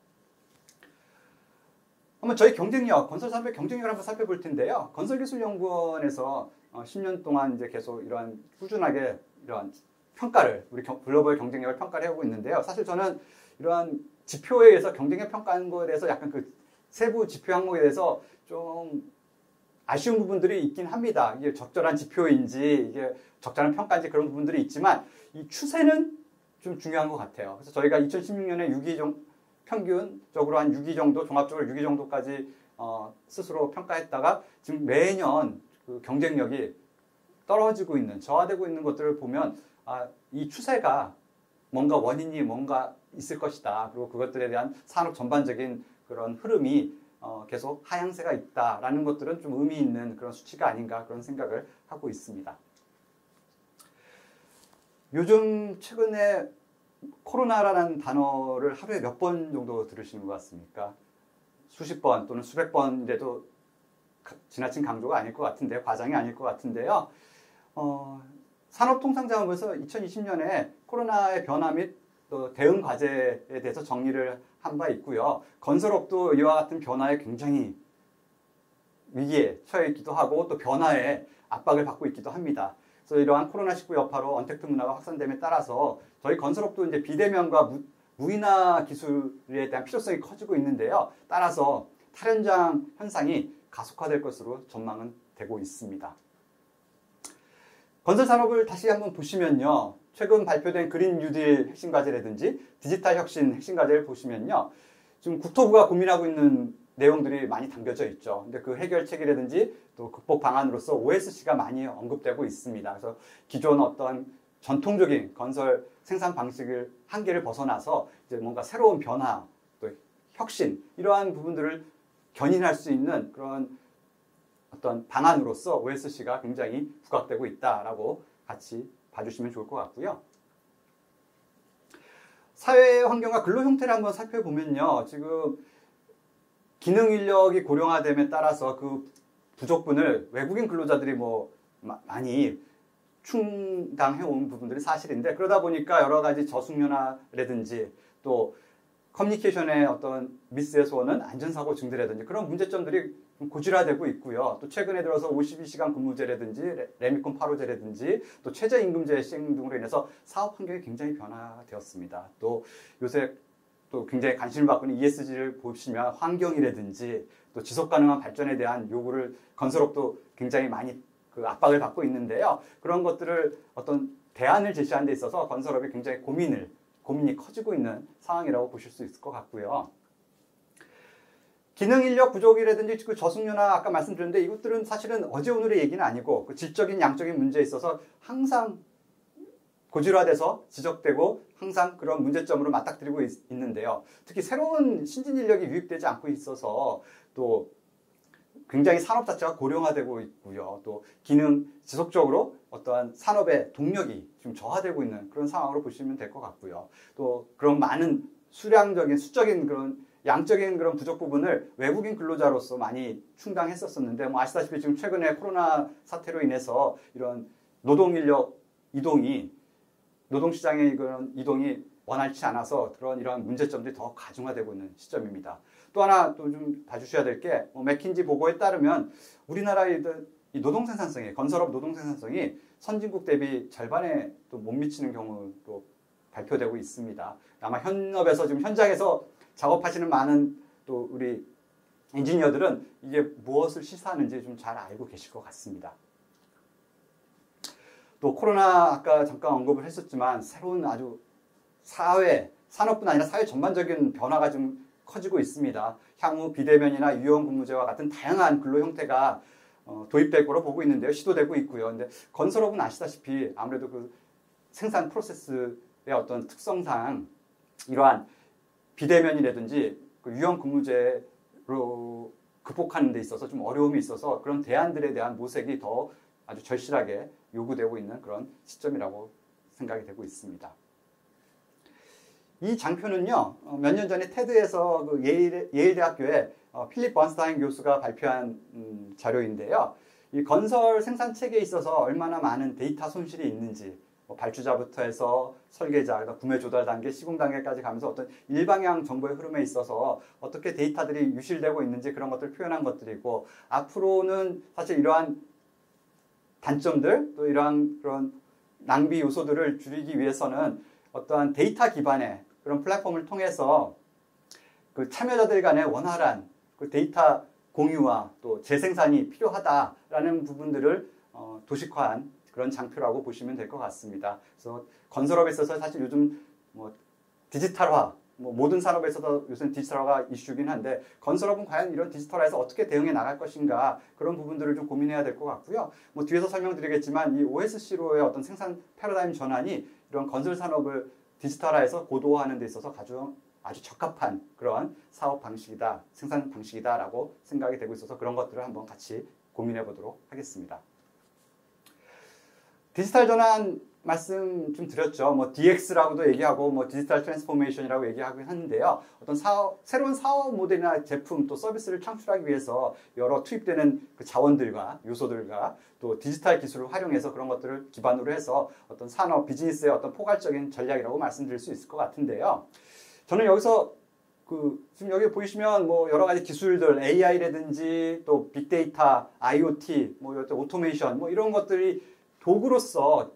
한번 저희 경쟁력, 건설산업의 경쟁력을 한번 살펴볼 텐데요. 건설기술연구원에서 10년 동안 이제 계속 이러한 꾸준하게 이러한 평가를, 우리 글로벌 경쟁력을 평가를 해오고 있는데요. 사실 저는 이러한 지표에 의해서 경쟁력 평가하는 거에 대해서 약간 그 세부 지표 항목에 대해서 좀 아쉬운 부분들이 있긴 합니다. 이게 적절한 지표인지, 이게 적절한 평가인지 그런 부분들이 있지만 이 추세는 좀 중요한 것 같아요. 그래서 저희가 2016년에 6위 정도, 평균적으로 한 6위 정도, 종합적으로 6위 정도까지 스스로 평가했다가 지금 매년 그 경쟁력이 떨어지고 있는, 저하되고 있는 것들을 보면 이 추세가 뭔가 원인이 뭔가 있을 것이다. 그리고 그것들에 대한 산업 전반적인 그런 흐름이 계속 하향세가 있다라는 것들은 좀 의미 있는 그런 수치가 아닌가 그런 생각을 하고 있습니다. 요즘 최근에 코로나라는 단어를 하루에 몇 번 정도 들으시는 것 같습니까? 수십 번 또는 수백 번이라도 지나친 강조가 아닐 것 같은데요. 과장이 아닐 것 같은데요. 산업통상자원부에서 2020년에 코로나의 변화 및 또 대응 과제에 대해서 정리를 한 바 있고요. 건설업도 이와 같은 변화에 굉장히 위기에 처해 있기도 하고 또 변화에 압박을 받고 있기도 합니다. 그래서 이러한 코로나19 여파로 언택트 문화가 확산됨에 따라서 저희 건설업도 이제 비대면과 무인화 기술에 대한 필요성이 커지고 있는데요. 따라서 탈현장 현상이 가속화될 것으로 전망은 되고 있습니다. 건설 산업을 다시 한번 보시면요. 최근 발표된 그린 뉴딜 핵심 과제라든지 디지털 혁신 핵심 과제를 보시면요. 지금 국토부가 고민하고 있는 내용들이 많이 담겨져 있죠. 근데 그 해결책이라든지 또 극복 방안으로서 OSC가 많이 언급되고 있습니다. 그래서 기존 어떤 전통적인 건설 생산 방식을 한계를 벗어나서 이제 뭔가 새로운 변화, 또 혁신 이러한 부분들을 견인할 수 있는 그런 어떤 방안으로서 OSC가 굉장히 부각되고 있다라고 같이 봐주시면 좋을 것 같고요. 사회 환경과 근로 형태를 한번 살펴보면요. 지금 기능 인력이 고령화됨에 따라서 그 부족분을 외국인 근로자들이 뭐 많이 충당해온 부분들이 사실인데, 그러다 보니까 여러 가지 저숙련화라든지 또 커뮤니케이션의 어떤 미스에서 오는 안전사고 증대라든지 그런 문제점들이 고질화되고 있고요. 또 최근에 들어서 52시간 근무제라든지 레미콘 8호제라든지 또 최저임금제 시행 등으로 인해서 사업 환경이 굉장히 변화되었습니다. 또 요새 또 굉장히 관심을 받고 있는 ESG를 보시면 환경이라든지 또 지속가능한 발전에 대한 요구를 건설업도 굉장히 많이 그 압박을 받고 있는데요. 그런 것들을 어떤 대안을 제시하는 데 있어서 건설업이 굉장히 고민이 커지고 있는 상황이라고 보실 수 있을 것 같고요. 기능 인력 부족이라든지 그 저숙련화 아까 말씀드렸는데 이것들은 사실은 어제 오늘의 얘기는 아니고 그 질적인 양적인 문제에 있어서 항상 고질화돼서 지적되고 항상 그런 문제점으로 맞닥뜨리고 있는데요. 특히 새로운 신진 인력이 유입되지 않고 있어서 또 굉장히 산업 자체가 고령화되고 있고요. 또 지속적으로 어떠한 산업의 동력이 좀 저하되고 있는 그런 상황으로 보시면 될 것 같고요. 또 그런 많은 수적인 그런 양적인 그런 부족 부분을 외국인 근로자로서 많이 충당했었는데, 뭐 아시다시피 지금 최근에 코로나 사태로 인해서 이런 노동인력 이동이, 노동시장의 그런 이동이 원활치 않아서 이러한 문제점들이 더 가중화되고 있는 시점입니다. 또 하나 또 좀 봐주셔야 될 게, 맥킨지 보고에 따르면 우리나라의 이 노동 생산성이, 건설업 노동 생산성이 선진국 대비 절반에 또 못 미치는 경우도 발표되고 있습니다. 아마 현업에서 지금 현장에서 작업하시는 많은 또 우리 엔지니어들은 이게 무엇을 시사하는지 좀 잘 알고 계실 것 같습니다. 또 코로나 아까 잠깐 언급을 했었지만 새로운 아주 산업뿐 아니라 사회 전반적인 변화가 좀 커지고 있습니다. 향후 비대면이나 유연 근무제와 같은 다양한 근로 형태가 도입될 거로 보고 있는데요. 시도되고 있고요. 근데 건설업은 아시다시피 아무래도 그 생산 프로세스의 어떤 특성상 이러한 비대면이라든지 그 유연 근무제로 극복하는 데 있어서 좀 어려움이 있어서 그런 대안들에 대한 모색이 더 아주 절실하게 요구되고 있는 그런 시점이라고 생각이 되고 있습니다. 이 장표는요, 몇 년 전에 테드에서 그 예일대학교의 필립 번스타인 교수가 발표한 자료인데요. 이 건설 생산 체계에 있어서 얼마나 많은 데이터 손실이 있는지, 발주자부터 해서 설계자, 구매 조달 단계, 시공 단계까지 가면서 어떤 일방향 정보의 흐름에 있어서 어떻게 데이터들이 유실되고 있는지 그런 것들을 표현한 것들이고, 앞으로는 사실 이러한 단점들, 또 이러한 그런 낭비 요소들을 줄이기 위해서는 어떠한 데이터 기반의 그런 플랫폼을 통해서 그 참여자들 간의 원활한 그 데이터 공유와 또 재생산이 필요하다라는 부분들을 도식화한 그런 장표라고 보시면 될 것 같습니다. 그래서 건설업에 있어서 사실 요즘 디지털화, 모든 산업에 있어서 요새는 디지털화가 이슈긴 한데, 건설업은 과연 이런 디지털화에서 어떻게 대응해 나갈 것인가, 그런 부분들을 좀 고민해야 될 것 같고요. 뒤에서 설명드리겠지만 이 OSC로의 어떤 생산 패러다임 전환이 이런 건설 산업을 디지털화해서 고도화하는 데 있어서 아주 적합한 그런 사업 방식이다, 생산 방식이다라고 생각이 되고 있어서 그런 것들을 한번 같이 고민해 보도록 하겠습니다. 디지털 전환 말씀 좀 드렸죠. DX라고도 얘기하고 디지털 트랜스포메이션이라고 얘기하긴 하는데요. 어떤 새로운 사업 모델이나 제품 또 서비스를 창출하기 위해서 여러 투입되는 그 자원들과 요소들과 또 디지털 기술을 활용해서 그런 것들을 기반으로 해서 어떤 산업 비즈니스의 어떤 포괄적인 전략이라고 말씀드릴 수 있을 것 같은데요. 저는 여기서 지금 여기 보이시면 여러 가지 기술들, AI라든지 또 빅데이터, IoT, 오토메이션 이런 것들이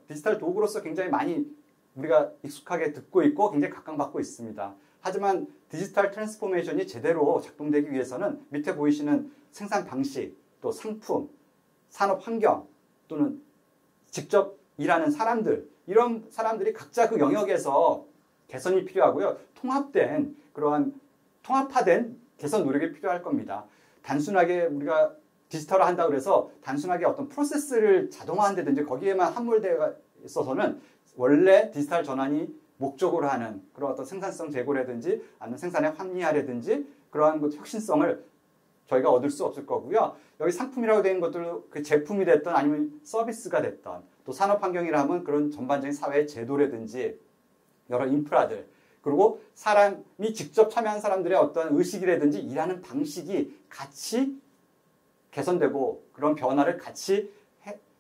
디지털 도구로서 굉장히 많이 우리가 익숙하게 듣고 있고 굉장히 각광받고 있습니다. 하지만 디지털 트랜스포메이션이 제대로 작동되기 위해서는 밑에 보이시는 생산 방식, 또 상품, 산업 환경, 또는 직접 일하는 사람들, 이런 사람들이 각자 그 영역에서 개선이 필요하고요. 통합화된 개선 노력이 필요할 겁니다. 단순하게 우리가 디지털화 한다고 해서 단순하게 어떤 프로세스를 자동화한다든지 거기에만 함몰되어 있어서는 원래 디지털 전환이 목적으로 하는 그런 어떤 생산성 제고라든지 아니면 생산의 합리화라든지 그러한 혁신성을 저희가 얻을 수 없을 거고요. 여기 상품이라고 되어 있는 것들도 그 제품이 됐던 아니면 서비스가 됐던 또 산업 환경이라 하면 그런 전반적인 사회 제도라든지 여러 인프라들, 그리고 사람이 직접 참여한 사람들의 어떤 의식이라든지 일하는 방식이 같이 개선되고 그런 변화를 같이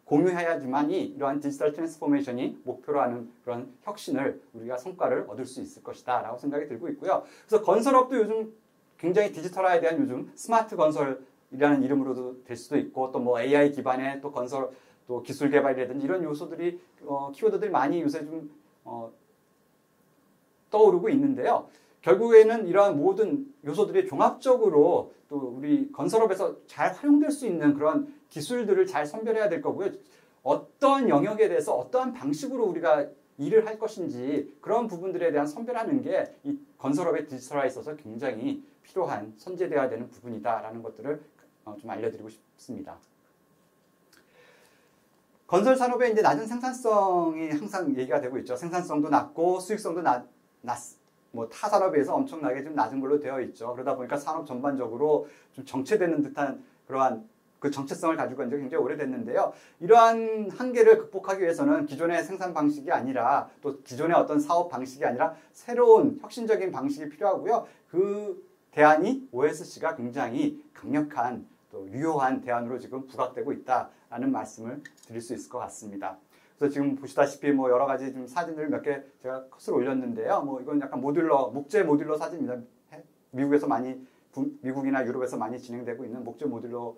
공유해야지만이 이러한 디지털 트랜스포메이션이 목표로 하는 그런 혁신을 우리가 성과를 얻을 수 있을 것이다 라고 생각이 들고 있고요. 그래서 건설업도 요즘 굉장히 디지털화에 대한 요즘 스마트 건설이라는 이름으로도 될 수도 있고 또 뭐 AI 기반의 또 건설 또 기술 개발이라든지 이런 요소들이 키워드들이 많이 요새 좀 떠오르고 있는데요. 결국에는 이러한 모든 요소들이 종합적으로 또 우리 건설업에서 잘 활용될 수 있는 그런 기술들을 잘 선별해야 될 거고요. 어떤 영역에 대해서 어떠한 방식으로 우리가 일을 할 것인지 그런 부분들에 대한 선별하는 게 이 건설업의 디지털화에 있어서 굉장히 필요한 선제되어야 되는 부분이다라는 것들을 좀 알려드리고 싶습니다. 건설 산업의 이제 낮은 생산성이 항상 얘기가 되고 있죠. 생산성도 낮고 수익성도 뭐 타 산업에 비해서 엄청나게 좀 낮은 걸로 되어 있죠. 그러다 보니까 산업 전반적으로 좀 정체되는 듯한 그러한 그 정체성을 가지고 있는 지 굉장히 오래됐는데요. 이러한 한계를 극복하기 위해서는 기존의 생산 방식이 아니라 또 기존의 어떤 사업 방식이 아니라 새로운 혁신적인 방식이 필요하고요. 그 대안이 OSC가 굉장히 강력한 또 유효한 대안으로 지금 부각되고 있다라는 말씀을 드릴 수 있을 것 같습니다. 그래서 지금 보시다시피 뭐 여러 가지 좀 사진을 몇 개 제가 컷으로 올렸는데요. 뭐 이건 약간 목재 모듈러 사진입니다. 미국에서 많이 미국이나 유럽에서 많이 진행되고 있는 목재 모듈러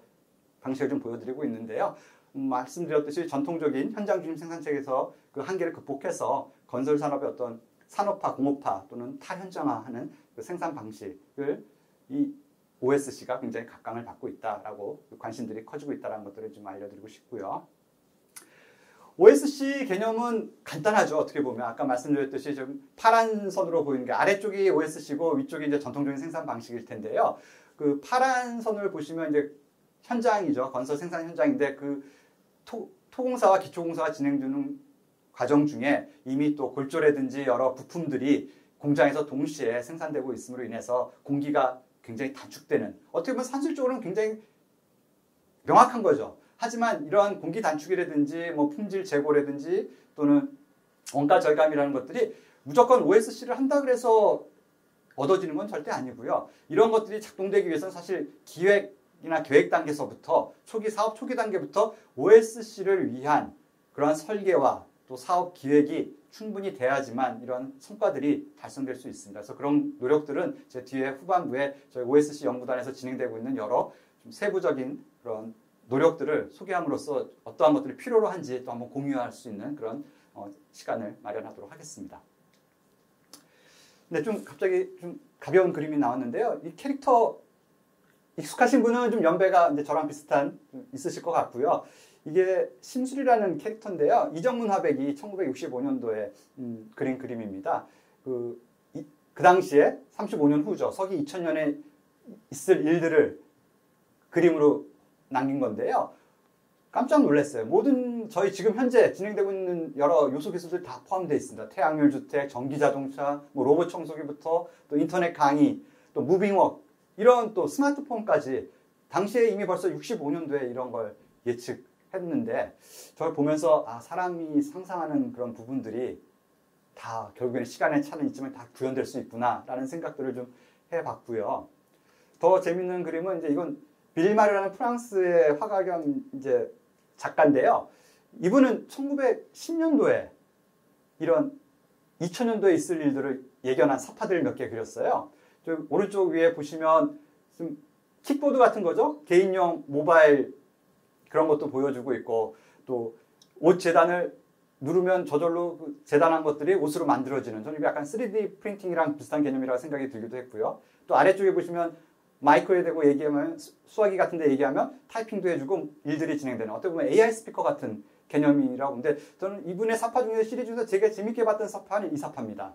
방식을 좀 보여드리고 있는데요. 말씀드렸듯이 전통적인 현장 중심 생산체에서 그 한계를 극복해서 건설 산업의 어떤 산업화, 공업화 또는 탈현장화하는 그 생산 방식을 이 OSC가 굉장히 각광을 받고 있다라고 관심들이 커지고 있다는 것들을 좀 알려드리고 싶고요. OSC 개념은 간단하죠. 어떻게 보면 아까 말씀드렸듯이 좀 파란 선으로 보이는 게 아래쪽이 OSC고 위쪽이 이제 전통적인 생산 방식일 텐데요. 그 파란 선을 보시면 이제 현장이죠. 건설 생산 현장인데 그 토공사와 기초공사가 진행되는 과정 중에 이미 또 골조라든지 여러 부품들이 공장에서 동시에 생산되고 있음으로 인해서 공기가 굉장히 단축되는, 어떻게 보면 산술적으로는 굉장히 명확한 거죠. 하지만 이러한 공기 단축이라든지 뭐 품질 제고라든지 또는 원가 절감이라는 것들이 무조건 OSC를 한다 그래서 얻어지는 건 절대 아니고요. 이런 것들이 작동되기 위해서는 사실 기획이나 계획 단계서부터 사업 초기 단계부터 OSC를 위한 그러한 설계와 또 사업 기획이 충분히 돼야지만 이런 성과들이 달성될 수 있습니다. 그래서 그런 노력들은 제 뒤에 후반부에 저희 OSC 연구단에서 진행되고 있는 여러 좀 세부적인 그런 노력들을 소개함으로써 어떠한 것들이 필요로 한지 또 한번 공유할 수 있는 그런 시간을 마련하도록 하겠습니다. 근데 좀 갑자기 좀 가벼운 그림이 나왔는데요. 이 캐릭터 익숙하신 분은 좀 연배가 이제 저랑 비슷한 있으실 것 같고요. 이게 심술이라는 캐릭터인데요. 이정문 화백이 1965년도에 그린 그림입니다. 그 당시에 35년 후죠. 서기 2000년에 있을 일들을 그림으로 남긴 건데요. 깜짝 놀랐어요. 모든 저희 지금 현재 진행되고 있는 여러 요소 기술들 다 포함되어 있습니다. 태양열 주택, 전기 자동차, 뭐 로봇 청소기부터 또 인터넷 강의, 또 무빙워크, 이런 또 스마트폰까지 당시에 이미 벌써 65년도에 이런 걸 예측했는데 저를 보면서 사람이 상상하는 그런 부분들이 다 결국에는 시간의 차는 있지만 다 구현될 수 있구나라는 생각들을 좀 해봤고요. 더 재밌는 그림은 이제 이건 빌마르라는 프랑스의 화가 겸 이제 작가인데요. 이분은 1910년도에 이런 2000년도에 있을 일들을 예견한 사파들을 몇 개 그렸어요. 좀 오른쪽 위에 보시면 좀 킥보드 같은 거죠. 개인용 모바일 그런 것도 보여주고 있고 또 옷 재단을 누르면 저절로 그 재단한 것들이 옷으로 만들어지는, 저는 약간 3D 프린팅이랑 비슷한 개념이라고 생각이 들기도 했고요. 또 아래쪽에 보시면 마이크에 대고 얘기하면 수화기 같은 데 얘기하면 타이핑도 해주고 일들이 진행되는, 어떻게 보면 AI 스피커 같은 개념이라고. 근데 저는 이분의 사파 중에서 시리즈 중에서 제가 재밌게 봤던 사파는 이 사파입니다.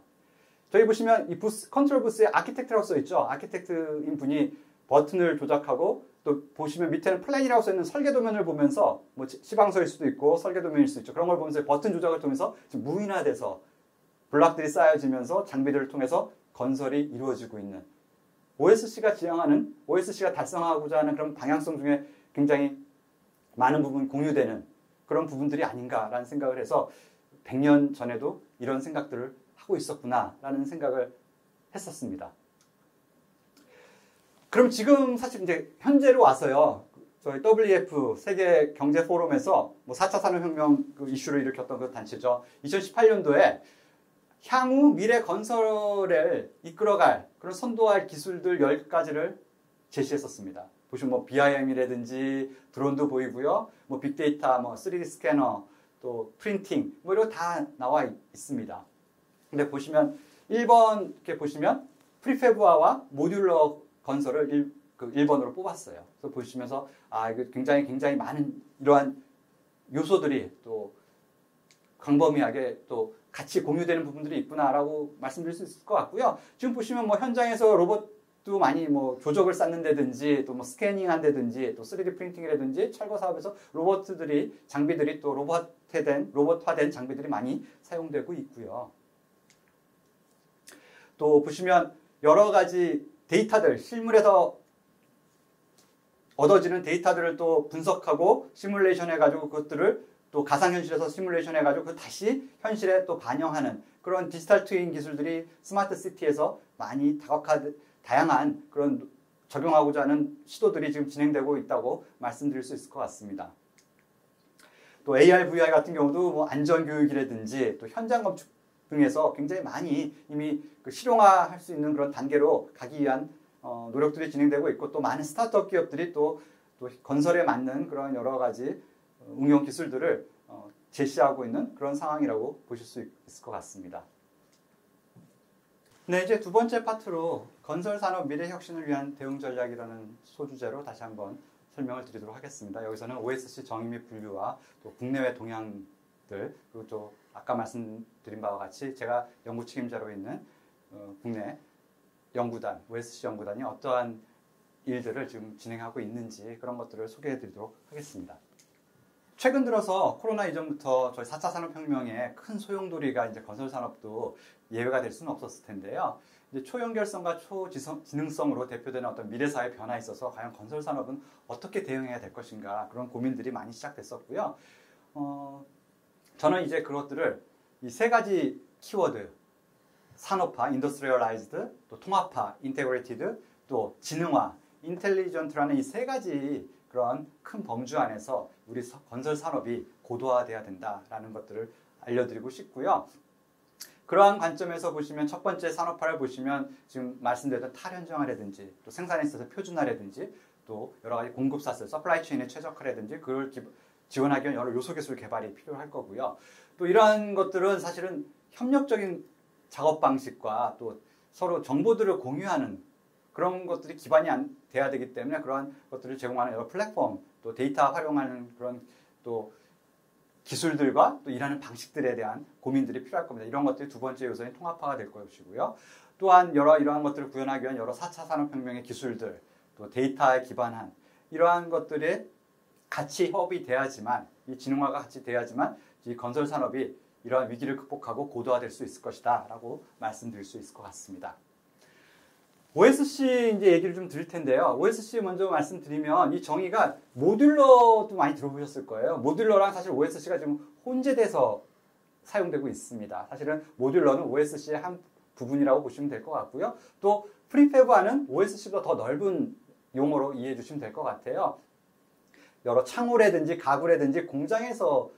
저기 보시면 이 부스, 컨트롤 부스에 아키텍트라고 써있죠. 아키텍트인 분이 버튼을 조작하고 또 보시면 밑에는 플랜이라고 써있는 설계도면을 보면서 뭐 시방서일 수도 있고 설계도면일 수도 있죠. 그런 걸 보면서 버튼 조작을 통해서 지금 무인화돼서 블록들이 쌓여지면서 장비들을 통해서 건설이 이루어지고 있는, OSC가 지향하는, OSC가 달성하고자 하는 그런 방향성 중에 굉장히 많은 부분 공유되는 그런 부분들이 아닌가라는 생각을 해서 100년 전에도 이런 생각들을 하고 있었구나라는 생각을 했었습니다. 그럼 지금 사실 이제 현재로 와서요. 저희 WEF 세계 경제 포럼에서 뭐 4차 산업혁명 그 이슈를 일으켰던 그 단체죠. 2018년도에 향후 미래 건설을 이끌어갈 그런 선도할 기술들 10가지를 제시했었습니다. 보시면 뭐 BIM이라든지 드론도 보이고요. 뭐 빅데이터, 뭐 3D 스캐너, 또 프린팅 뭐 이런 거 다 나와 있습니다. 근데 보시면 1번 이렇게 보시면 프리패브화와 모듈러 건설을 1번으로 뽑았어요. 그래서 보시면서 이거 굉장히 많은 이러한 요소들이 또 광범위하게 또 같이 공유되는 부분들이 있구나라고 말씀드릴 수 있을 것 같고요. 지금 보시면 뭐 현장에서 로봇도 많이 뭐 조적을 쌓는다든지 또 뭐 스캐닝 한다든지 또 3D 프린팅이라든지 철거 사업에서 로봇들이 장비들이 또 로봇화된 장비들이 많이 사용되고 있고요. 또 보시면 여러 가지 데이터들, 실물에서 얻어지는 데이터들을 또 분석하고 시뮬레이션 해가지고 그것들을 또 가상현실에서 시뮬레이션 해가지고 그 다시 현실에 또 반영하는 그런 디지털 트윈 기술들이 스마트 시티에서 많이 다양한 그런 적용하고자 하는 시도들이 지금 진행되고 있다고 말씀드릴 수 있을 것 같습니다. 또 AR, VR 같은 경우도 뭐 안전교육이라든지 또 현장 건축 등에서 굉장히 많이 이미 그 실용화할 수 있는 그런 단계로 가기 위한 노력들이 진행되고 있고 또 많은 스타트업 기업들이 또 건설에 맞는 그런 여러 가지 응용 기술들을 제시하고 있는 그런 상황이라고 보실 수 있을 것 같습니다. 네, 이제 두 번째 파트로 건설산업 미래혁신을 위한 대응 전략이라는 소주제로 다시 한번 설명을 드리도록 하겠습니다. 여기서는 OSC 정의 및 분류와 또 국내외 동향들 그리고 또 아까 말씀드린 바와 같이 제가 연구 책임자로 있는 국내 연구단, OSC 연구단이 어떠한 일들을 지금 진행하고 있는지 그런 것들을 소개해 드리도록 하겠습니다. 최근 들어서 코로나 이전부터 저희 4차 산업혁명의 큰 소용돌이가 이제 건설산업도 예외가 될 수는 없었을 텐데요. 이제 초연결성과 초지능성으로 대표되는 어떤 미래사회 변화에 있어서 과연 건설산업은 어떻게 대응해야 될 것인가 그런 고민들이 많이 시작됐었고요. 저는 이제 그것들을 이 세 가지 키워드 산업화, 인더스트리얼라이즈드, 또 통합화, 인테그레이티드, 또 지능화, 인텔리전트라는 이 세 가지 그런 큰 범주 안에서 우리 건설 산업이 고도화돼야 된다라는 것들을 알려드리고 싶고요. 그러한 관점에서 보시면 첫 번째 산업화를 보시면 지금 말씀드렸던 탈현정화라든지 또 생산에 있어서 표준화라든지 또 여러 가지 공급사슬, 서플라이 체인의 최적화라든지 그걸 지원하기 위한 여러 요소 기술 개발이 필요할 거고요. 또 이러한 것들은 사실은 협력적인 작업 방식과 또 서로 정보들을 공유하는 그런 것들이 기반이 돼야 되기 때문에 그러한 것들을 제공하는 여러 플랫폼, 또 데이터 활용하는 그런 또 기술들과 또 일하는 방식들에 대한 고민들이 필요할 겁니다. 이런 것들이 두 번째 요소인 통합화가 될 것이고요. 또한 이러한 것들을 구현하기 위한 여러 4차 산업혁명의 기술들, 또 데이터에 기반한 이러한 것들이 같이 협업이 돼야지만 이 지능화가 같이 돼야지만 이 건설 산업이 이러한 위기를 극복하고 고도화될 수 있을 것이다 라고 말씀드릴 수 있을 것 같습니다. OSC 이제 얘기를 좀 드릴 텐데요. OSC 먼저 말씀드리면 이 정의가 모듈러도 많이 들어보셨을 거예요. 모듈러랑 사실 OSC가 지금 혼재돼서 사용되고 있습니다. 사실은 모듈러는 OSC의 한 부분이라고 보시면 될 것 같고요. 또 프리패브화는 OSC보다 더 넓은 용어로 이해해 주시면 될 것 같아요. 여러 창호라든지 가구라든지 공장에서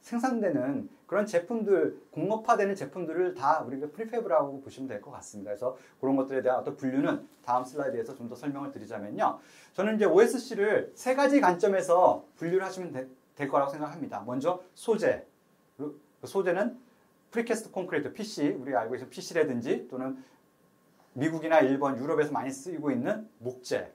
생산되는 그런 제품들, 공업화되는 제품들을 다 우리가 프리패브라고 보시면 될 것 같습니다. 그래서 그런 것들에 대한 어떤 분류는 다음 슬라이드에서 좀 더 설명을 드리자면요. 저는 이제 OSC를 세 가지 관점에서 분류를 하시면 될 거라고 생각합니다. 먼저 소재. 그 소재는 프리캐스트 콘크리트, PC, 우리가 알고 있는 PC라든지 또는 미국이나 일본, 유럽에서 많이 쓰이고 있는 목재.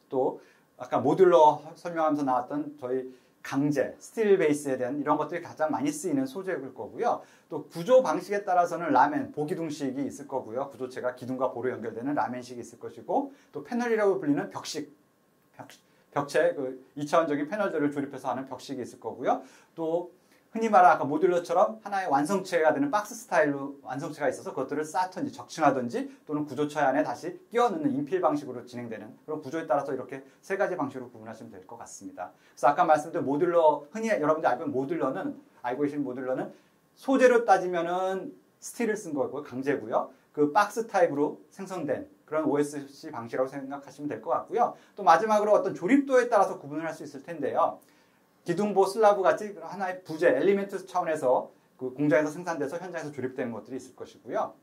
또 아까 모듈러 설명하면서 나왔던 저희 강재, 스틸 베이스에 대한 이런 것들이 가장 많이 쓰이는 소재일 거고요. 또 구조 방식에 따라서는 라멘, 보기둥식이 있을 거고요. 구조체가 기둥과 보로 연결되는 라멘식이 있을 것이고 또 패널이라고 불리는 벽체, 그 2차원적인 패널들을 조립해서 하는 벽식이 있을 거고요. 또 흔히 말하는 아까 모듈러처럼 하나의 완성체가 되는 박스 스타일로 완성체가 있어서 그것들을 쌓든지 적층하든지 또는 구조체 안에 다시 끼워 넣는 인필 방식으로 진행되는 그런 구조에 따라서 이렇게 세 가지 방식으로 구분하시면 될 것 같습니다. 그래서 아까 말씀드린 모듈러, 흔히 여러분들 알고 계신 모듈러는 소재로 따지면은 스틸을 쓴 거고 강제고요. 그 박스 타입으로 생성된 그런 OSC 방식이라고 생각하시면 될 것 같고요. 또 마지막으로 어떤 조립도에 따라서 구분을 할 수 있을 텐데요. 기둥보 슬라브 같이 하나의 부재, 엘리멘트 차원에서 그 공장에서 생산돼서 현장에서 조립되는 것들이 있을 것이고요.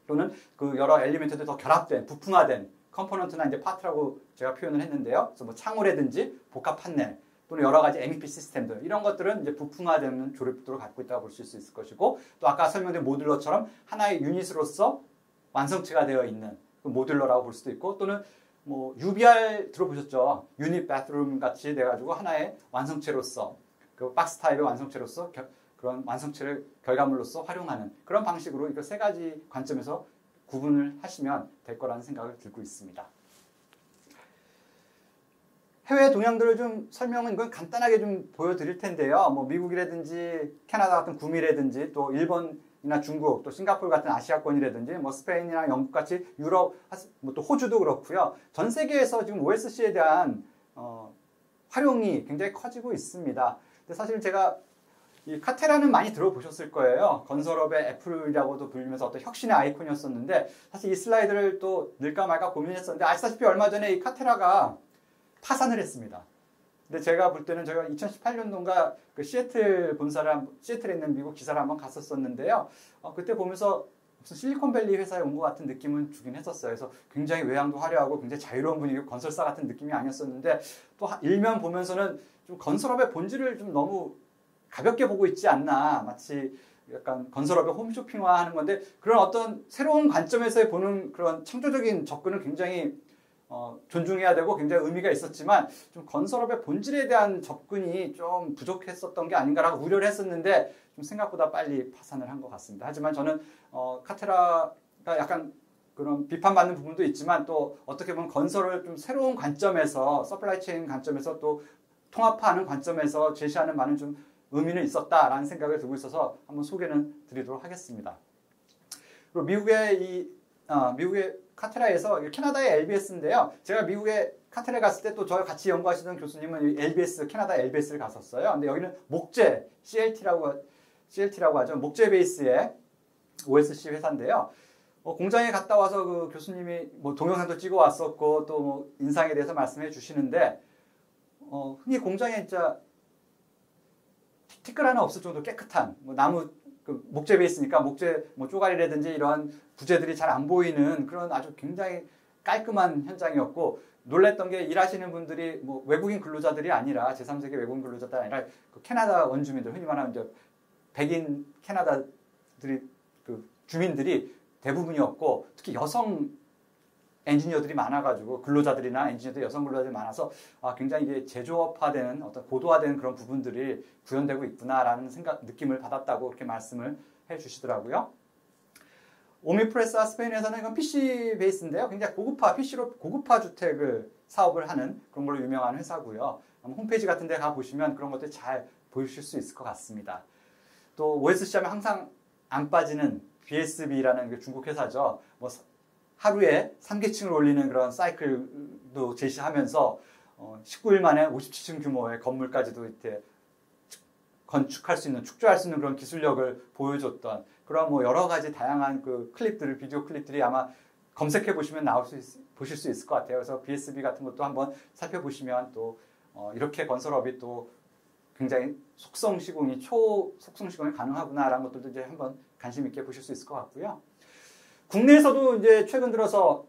또는 그 여러 엘리멘트들이 더 결합된, 부품화된 컴포넌트나 이제 파트라고 제가 표현을 했는데요. 그래서 뭐 창호라든지 복합 판넬 또는 여러 가지 MEP 시스템들 이런 것들은 이제 부품화되는 조립도를 갖고 있다고 볼 수 있을 것이고 또 아까 설명된 모듈러처럼 하나의 유닛으로서 완성체가 되어 있는 그 모듈러라고 볼 수도 있고 또는 뭐 UBR 들어보셨죠? 유닛 바스룸 같이 돼가지고 하나의 완성체로서 그 박스 타입의 완성체로서 그런 완성체를 결과물로서 활용하는 그런 방식으로 이거 세 가지 관점에서 구분을 하시면 될 거라는 생각을 들고 있습니다. 해외 동향들을 좀 설명은 이건 간단하게 좀 보여드릴 텐데요. 뭐 미국이라든지 캐나다 같은 구미라든지 또 일본이나 중국 또 싱가포르 같은 아시아권이라든지 뭐 스페인이나 영국 같이 유럽 뭐 또 호주도 그렇고요. 전 세계에서 지금 OSC에 대한 활용이 굉장히 커지고 있습니다. 근데 사실 제가 이 카테라는 많이 들어보셨을 거예요. 건설업의 애플이라고도 불리면서 어떤 혁신의 아이콘이었었는데 사실 이 슬라이드를 또 넣을까 말까 고민했었는데 아시다시피 얼마 전에 이 카테라가 파산을 했습니다. 근데 제가 볼 때는 제가 2018년도인가 그 시애틀에 있는 미국 기사를 한번 갔었었는데요. 그때 보면서 무슨 실리콘밸리 회사에 온 것 같은 느낌은 주긴 했었어요. 그래서 굉장히 외향도 화려하고 굉장히 자유로운 분위기, 건설사 같은 느낌이 아니었었는데 또 일면 보면서는 좀 건설업의 본질을 좀 너무 가볍게 보고 있지 않나. 마치 약간 건설업의 홈쇼핑화하는 건데 그런 어떤 새로운 관점에서 보는 그런 창조적인 접근을 굉장히 존중해야 되고 굉장히 의미가 있었지만 좀 건설업의 본질에 대한 접근이 좀 부족했었던 게 아닌가라고 우려를 했었는데 좀 생각보다 빨리 파산을 한 것 같습니다. 하지만 저는 카테라가 약간 그런 비판받는 부분도 있지만 또 어떻게 보면 건설을 좀 새로운 관점에서 서플라이 체인 관점에서 또 통합화하는 관점에서 제시하는 많은 좀 의미는 있었다라는 생각을 들고 있어서 한번 소개는 드리도록 하겠습니다. 그리고 미국의 카테라에서 캐나다의 LBS인데요. 제가 미국에 카테라에 갔을 때 또 저와 같이 연구하시던 교수님은 LBS, 캐나다 LBS를 갔었어요. 근데 여기는 목재, CLT라고 하죠. 목재 베이스의 OSC 회사인데요. 공장에 갔다 와서 그 교수님이 뭐 동영상도 찍어 왔었고 또 뭐 인상에 대해서 말씀해 주시는데 흔히 공장에 진짜 티끌 하나 없을 정도로 깨끗한 뭐 나무 그 목재 베이스니까 목재 뭐 쪼가리라든지 이런 부재들이 잘 안 보이는 그런 아주 굉장히 깔끔한 현장이었고 놀랬던 게 일하시는 분들이 뭐 외국인 근로자들이 아니라 제3세계 외국인 근로자들이 아니라 그 캐나다 원주민들 흔히 말하는 이제 백인 캐나다들이 그 주민들이 대부분이었고 특히 여성 엔지니어들이 많아가지고 근로자들이나 엔지니어들 여성 근로자들이 많아서 굉장히 이게 제조업화되는 어떤 고도화되는 그런 부분들이 구현되고 있구나라는 느낌을 받았다고 그렇게 말씀을 해주시더라고요. 오미프레스와 스페인에서는 이건 PC 베이스인데요. 굉장히 PC로 고급화 주택을 사업을 하는 그런 걸로 유명한 회사고요. 홈페이지 같은 데 가보시면 그런 것들 잘 보실 수 있을 것 같습니다. 또 OSC 하면 항상 안 빠지는 BSB라는 중국 회사죠. 뭐 하루에 3계층을 올리는 그런 사이클도 제시하면서 19일 만에 57층 규모의 건물까지도 이렇게 건축할 수 있는, 축조할 수 있는 그런 기술력을 보여줬던 그런 뭐 여러 가지 다양한 그 비디오 클립들이 아마 검색해 보시면 보실 수 있을 것 같아요. 그래서 BSB 같은 것도 한번 살펴보시면 또 이렇게 건설업이 또 굉장히 속성 시공이 가능하구나라는 것들도 이제 한번 관심 있게 보실 수 있을 것 같고요. 국내에서도 이제 최근 들어서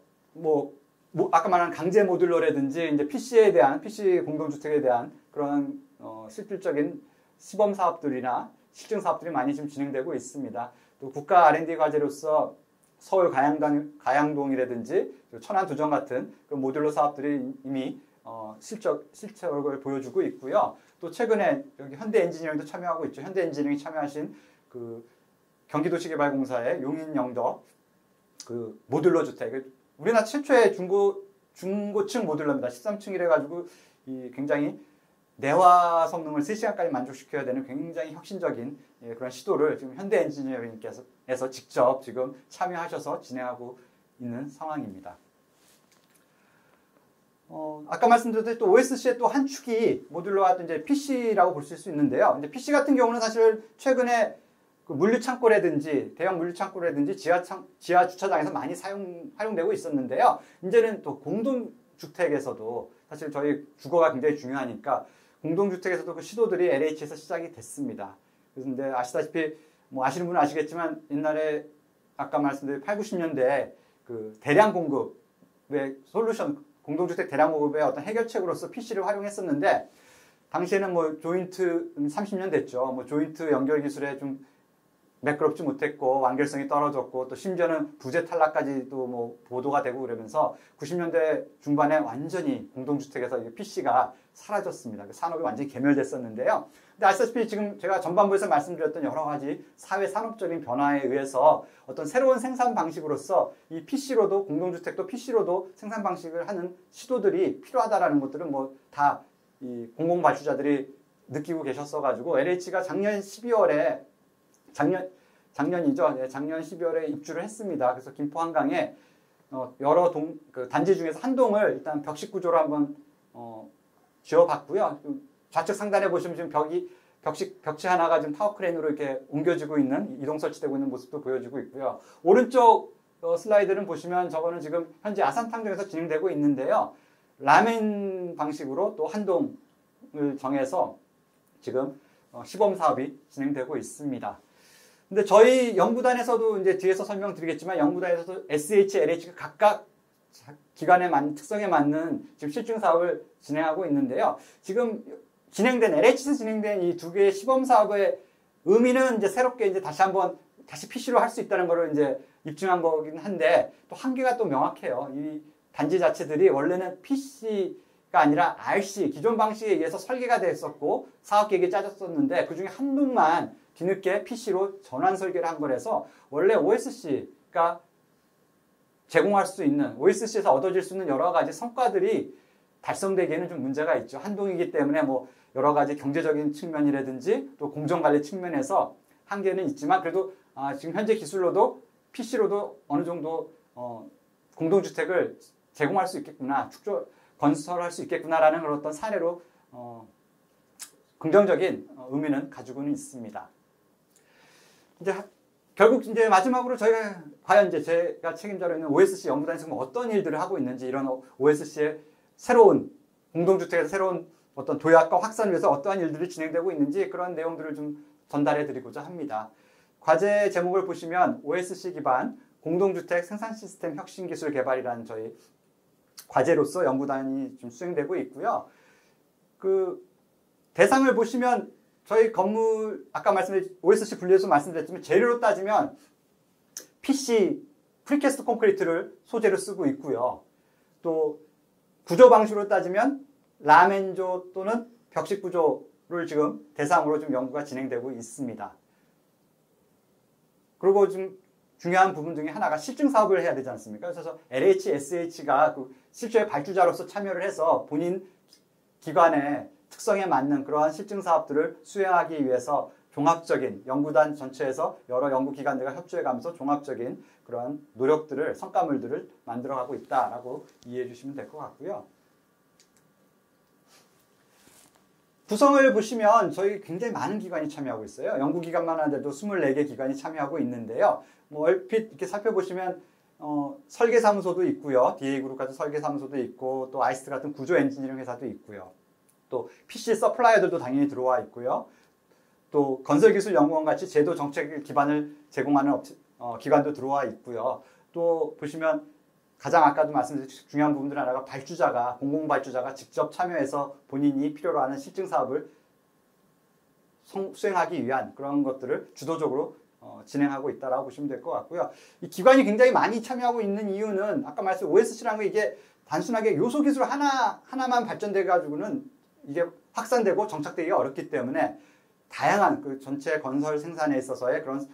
아까 말한 강제 모듈러라든지 이제 PC 공동주택에 대한 그런 실질적인 시범 사업들이나 실증 사업들이 많이 지금 진행되고 있습니다. 또 국가 R&D 과제로서 서울 가양동이라든지 천안 두정 같은 그런 모듈러 사업들이 이미 실적을 보여주고 있고요. 또 최근에 여기 현대 엔지니어링도 참여하고 있죠. 현대 엔지니어링이 참여하신 그 경기도시개발공사의 용인영덕 그 모듈러 주택, 우리나라 최초의 중고층 모듈러입니다. 13층이래 가지고 이 굉장히 내화 성능을 3시간까지 만족시켜야 되는 굉장히 혁신적인 그런 시도를 지금 현대 엔지니어링께서 직접 지금 참여하셔서 진행하고 있는 상황입니다. 아까 말씀드렸듯이 또 OSC의 또 한 축이 모듈러와 이제 PC라고 볼 수 있는데요. 이제 PC 같은 경우는 사실 최근에 그 물류창고라든지 대형 물류창고라든지 지하 주차장에서 많이 활용되고 있었는데요. 이제는 또 공동주택에서도 사실 저희 주거가 굉장히 중요하니까 공동주택에서도 그 시도들이 LH에서 시작이 됐습니다. 그래서 이제 아시다시피 뭐 아시는 분은 아시겠지만 옛날에 아까 말씀드린 8, 90년대 그 대량 공급의 솔루션 공동주택 대량 공급의 어떤 해결책으로서 PC를 활용했었는데 당시에는 뭐 조인트 30년 됐죠. 뭐 조인트 연결 기술에 좀 매끄럽지 못했고 완결성이 떨어졌고 또 심지어는 부재 탈락까지도 뭐 보도가 되고 그러면서 90년대 중반에 완전히 공동주택에서 PC가 사라졌습니다. 그 산업이 완전히 개멸됐었는데요. 근데 아시다시피 지금 제가 전반부에서 말씀드렸던 여러 가지 사회 산업적인 변화에 의해서 어떤 새로운 생산 방식으로서 이 PC로도 공동주택도 PC로도 생산 방식을 하는 시도들이 필요하다라는 것들은 뭐 다 이 공공발주자들이 느끼고 계셨어가지고 LH가 작년 12월에 작년이죠. 네, 작년 12월에 입주를 했습니다. 그래서 김포 한강에 여러 그 단지 중에서 한 동을 일단 벽식 구조로 한번 지어봤고요. 좌측 상단에 보시면 지금 벽체 하나가 지금 타워 크레인으로 이렇게 옮겨지고 있는 이동 설치되고 있는 모습도 보여지고 있고요. 오른쪽 슬라이드는 보시면 저거는 지금 현재 아산탕정에서 진행되고 있는데요. 라멘 방식으로 또 한 동을 정해서 지금 시범 사업이 진행되고 있습니다. 근데 저희 연구단에서도 이제 뒤에서 설명드리겠지만 연구단에서도 SH, LH가 각각 기관의 특성에 맞는 지금 실증 사업을 진행하고 있는데요. 지금 LH에서 진행된 이 두 개의 시범 사업의 의미는 이제 새롭게 이제 다시 PC로 할 수 있다는 거를 이제 입증한 거긴 한데 또 한계가 또 명확해요. 이 단지 자체들이 원래는 PC가 아니라 RC, 기존 방식에 의해서 설계가 됐었고 사업 계획이 짜졌었는데 그 중에 한 동만 뒤늦게 PC로 전환 설계를 한 거라서 원래 OSC가 제공할 수 있는 OSC에서 얻어질 수 있는 여러 가지 성과들이 달성되기에는 좀 문제가 있죠. 한동이기 때문에 뭐 여러 가지 경제적인 측면이라든지 또 공정관리 측면에서 한계는 있지만 그래도 지금 현재 기술로도 PC로도 어느 정도 공동주택을 제공할 수 있겠구나, 건설할 수 있겠구나라는 그런 어떤 사례로 긍정적인 의미는 가지고는 있습니다. 이제 결국 이제 마지막으로 저희가 과연 이제 제가 책임자로 있는 OSC 연구단에서 어떤 일들을 하고 있는지 이런 OSC의 새로운 공동주택에서 새로운 어떤 도약과 확산을 위해서 어떠한 일들이 진행되고 있는지 그런 내용들을 좀 전달해 드리고자 합니다. 과제 제목을 보시면 OSC 기반 공동주택 생산 시스템 혁신 기술 개발이라는 저희 과제로서 연구단이 좀 수행되고 있고요. 그 대상을 보시면 저희 건물 아까 말씀드린 OSC 분리해서 말씀드렸지만 재료로 따지면 PC 프리캐스트 콘크리트를 소재로 쓰고 있고요. 또 구조 방식으로 따지면 라멘조 또는 벽식 구조를 지금 대상으로 좀 연구가 진행되고 있습니다. 그리고 좀 중요한 부분 중에 하나가 실증 사업을 해야 되지 않습니까? 그래서 LH, SH가 그 실제의 발주자로서 참여를 해서 본인 기관의 특성에 맞는 그러한 실증 사업들을 수행하기 위해서 종합적인 연구단 전체에서 여러 연구기관들과 협조해가면서 종합적인 그러한 노력들을 성과물들을 만들어가고 있다라고 이해해 주시면 될 것 같고요. 구성을 보시면 저희 굉장히 많은 기관이 참여하고 있어요. 연구기관만 하더라도 24개 기관이 참여하고 있는데요. 뭐 얼핏 이렇게 살펴보시면 설계사무소도 있고요. DA그룹 같은 설계사무소도 있고 또 아이스트 같은 구조 엔지니어링 회사도 있고요. 또 PC 서플라이어들도 당연히 들어와 있고요. 또 건설기술연구원 같이 제도 정책 기반을 제공하는 기관도 들어와 있고요. 또 보시면 가장 아까도 말씀드린 중요한 부분들 하나가 발주자가 공공발주자가 직접 참여해서 본인이 필요로 하는 실증 사업을 수행하기 위한 그런 것들을 주도적으로 진행하고 있다라고 보시면 될 것 같고요. 이 기관이 굉장히 많이 참여하고 있는 이유는 아까 말씀 OSC라는 게 이게 단순하게 요소 기술 하나만 발전돼 가지고는 이게 확산되고 정착되기가 어렵기 때문에 다양한 그 전체 건설 생산에 있어서의 그런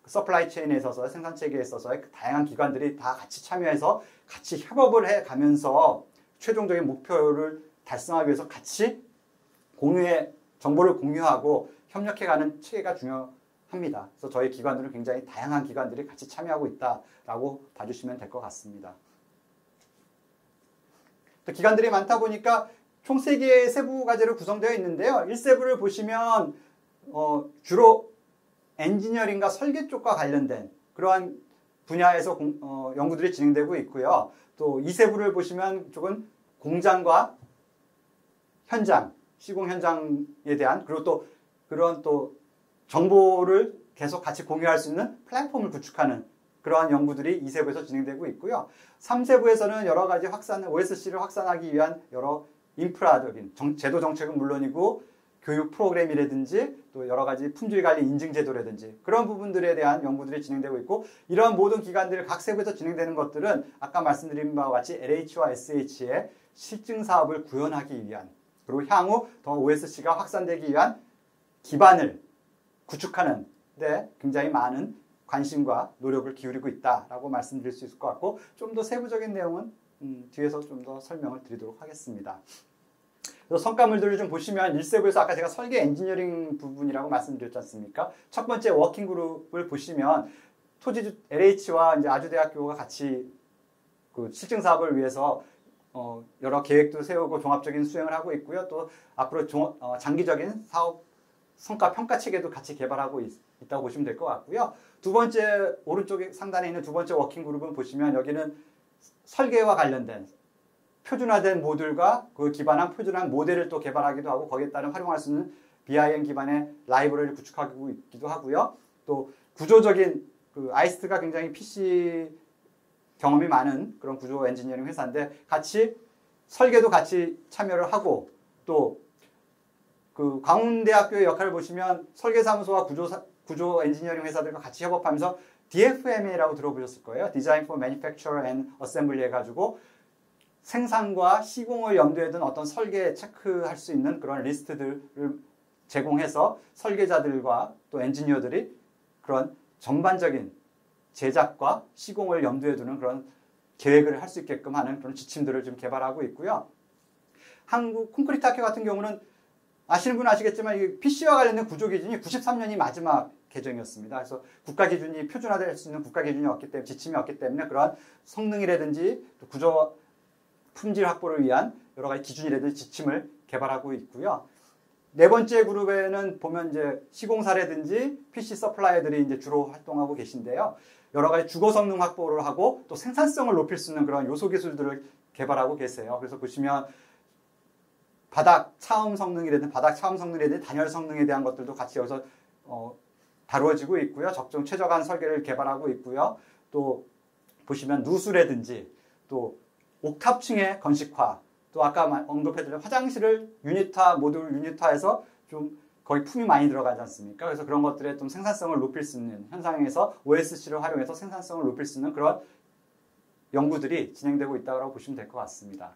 서플라이 체인에 있어서 생산 체계에 있어서의 그 다양한 기관들이 다 같이 참여해서 같이 협업을 해 가면서 최종적인 목표를 달성하기 위해서 같이 정보를 공유하고 협력해가는 체계가 중요합니다. 그래서 저희 기관들은 굉장히 다양한 기관들이 같이 참여하고 있다라고 봐주시면 될 것 같습니다. 또 기관들이 많다 보니까 총 3개의 세부 과제로 구성되어 있는데요. 1세부를 보시면 주로 엔지니어링과 설계 쪽과 관련된 그러한 분야에서 연구들이 진행되고 있고요. 또 2세부를 보시면 쪽은 공장과 현장, 시공 현장에 대한 그리고 또 그런 또 정보를 계속 같이 공유할 수 있는 플랫폼을 구축하는 그러한 연구들이 2세부에서 진행되고 있고요. 3세부에서는 여러 가지 OSC를 확산하기 위한 여러 인프라적인 제도 정책은 물론이고 교육 프로그램이라든지 또 여러 가지 품질관리 인증 제도라든지 그런 부분들에 대한 연구들이 진행되고 있고 이러한 모든 기관들 각 세부에서 진행되는 것들은 아까 말씀드린 바와 같이 LH와 SH의 실증 사업을 구현하기 위한 그리고 향후 더 OSC가 확산되기 위한 기반을 구축하는 데 굉장히 많은 관심과 노력을 기울이고 있다라고 말씀드릴 수 있을 것 같고 좀 더 세부적인 내용은 뒤에서 좀 더 설명을 드리도록 하겠습니다. 그래서 성과물들을 좀 보시면 1세부에서 아까 제가 설계 엔지니어링 부분이라고 말씀드렸지 않습니까? 첫 번째 워킹 그룹을 보시면 토지주 LH와 이제 아주대학교가 같이 그 실증 사업을 위해서 여러 계획도 세우고 종합적인 수행을 하고 있고요. 또 앞으로 장기적인 사업 성과 평가 체계도 같이 개발하고 있다고 보시면 될 것 같고요. 두 번째 오른쪽에 상단에 있는 두 번째 워킹 그룹은 보시면 여기는 설계와 관련된 표준화된 모듈과 그 기반한 표준화한 모델을 또 개발하기도 하고 거기에 따른 활용할 수 있는 BIM 기반의 라이브러리를 구축하고 있기도 하고요. 또 구조적인 그 아이스트가 굉장히 PC 경험이 많은 그런 구조 엔지니어링 회사인데 같이 설계도 같이 참여를 하고 또 그 광운대학교의 역할을 보시면 설계사무소와 구조 엔지니어링 회사들과 같이 협업하면서 DFMA라고 들어보셨을 거예요. Design for Manufacture and Assembly 해가지고 생산과 시공을 염두에 둔 어떤 설계 체크할 수 있는 그런 리스트들을 제공해서 설계자들과 또 엔지니어들이 그런 전반적인 제작과 시공을 염두에 두는 그런 계획을 할 수 있게끔 하는 그런 지침들을 좀 개발하고 있고요. 한국 콘크리트 학교 같은 경우는 아시는 분은 아시겠지만 이 PC와 관련된 구조 기준이 93년이 마지막 개정이었습니다. 그래서 국가 기준이 표준화될 수 있는 국가 기준이 없기 때문에 지침이 없기 때문에 그러한 성능이라든지 또 구조 품질 확보를 위한 여러 가지 기준이라든지 지침을 개발하고 있고요. 네 번째 그룹에는 보면 이제 시공사라든지 PC 서플라이어들이 이제 주로 활동하고 계신데요. 여러 가지 주거 성능 확보를 하고 또 생산성을 높일 수 있는 그런 요소 기술들을 개발하고 계세요. 그래서 보시면 바닥 차음 성능이라든지 단열 성능에 대한 것들도 같이 여기서 다루어지고 있고요. 적정 최적화한 설계를 개발하고 있고요. 또 보시면 누수라든지 또 옥탑층의 건식화, 또 아까 언급해드린 화장실을 모듈 유니트화해서 좀 거의 품이 많이 들어가지 않습니까? 그래서 그런 것들의 좀 생산성을 높일 수 있는 현상에서 OSC를 활용해서 생산성을 높일 수 있는 그런 연구들이 진행되고 있다고 보시면 될 것 같습니다.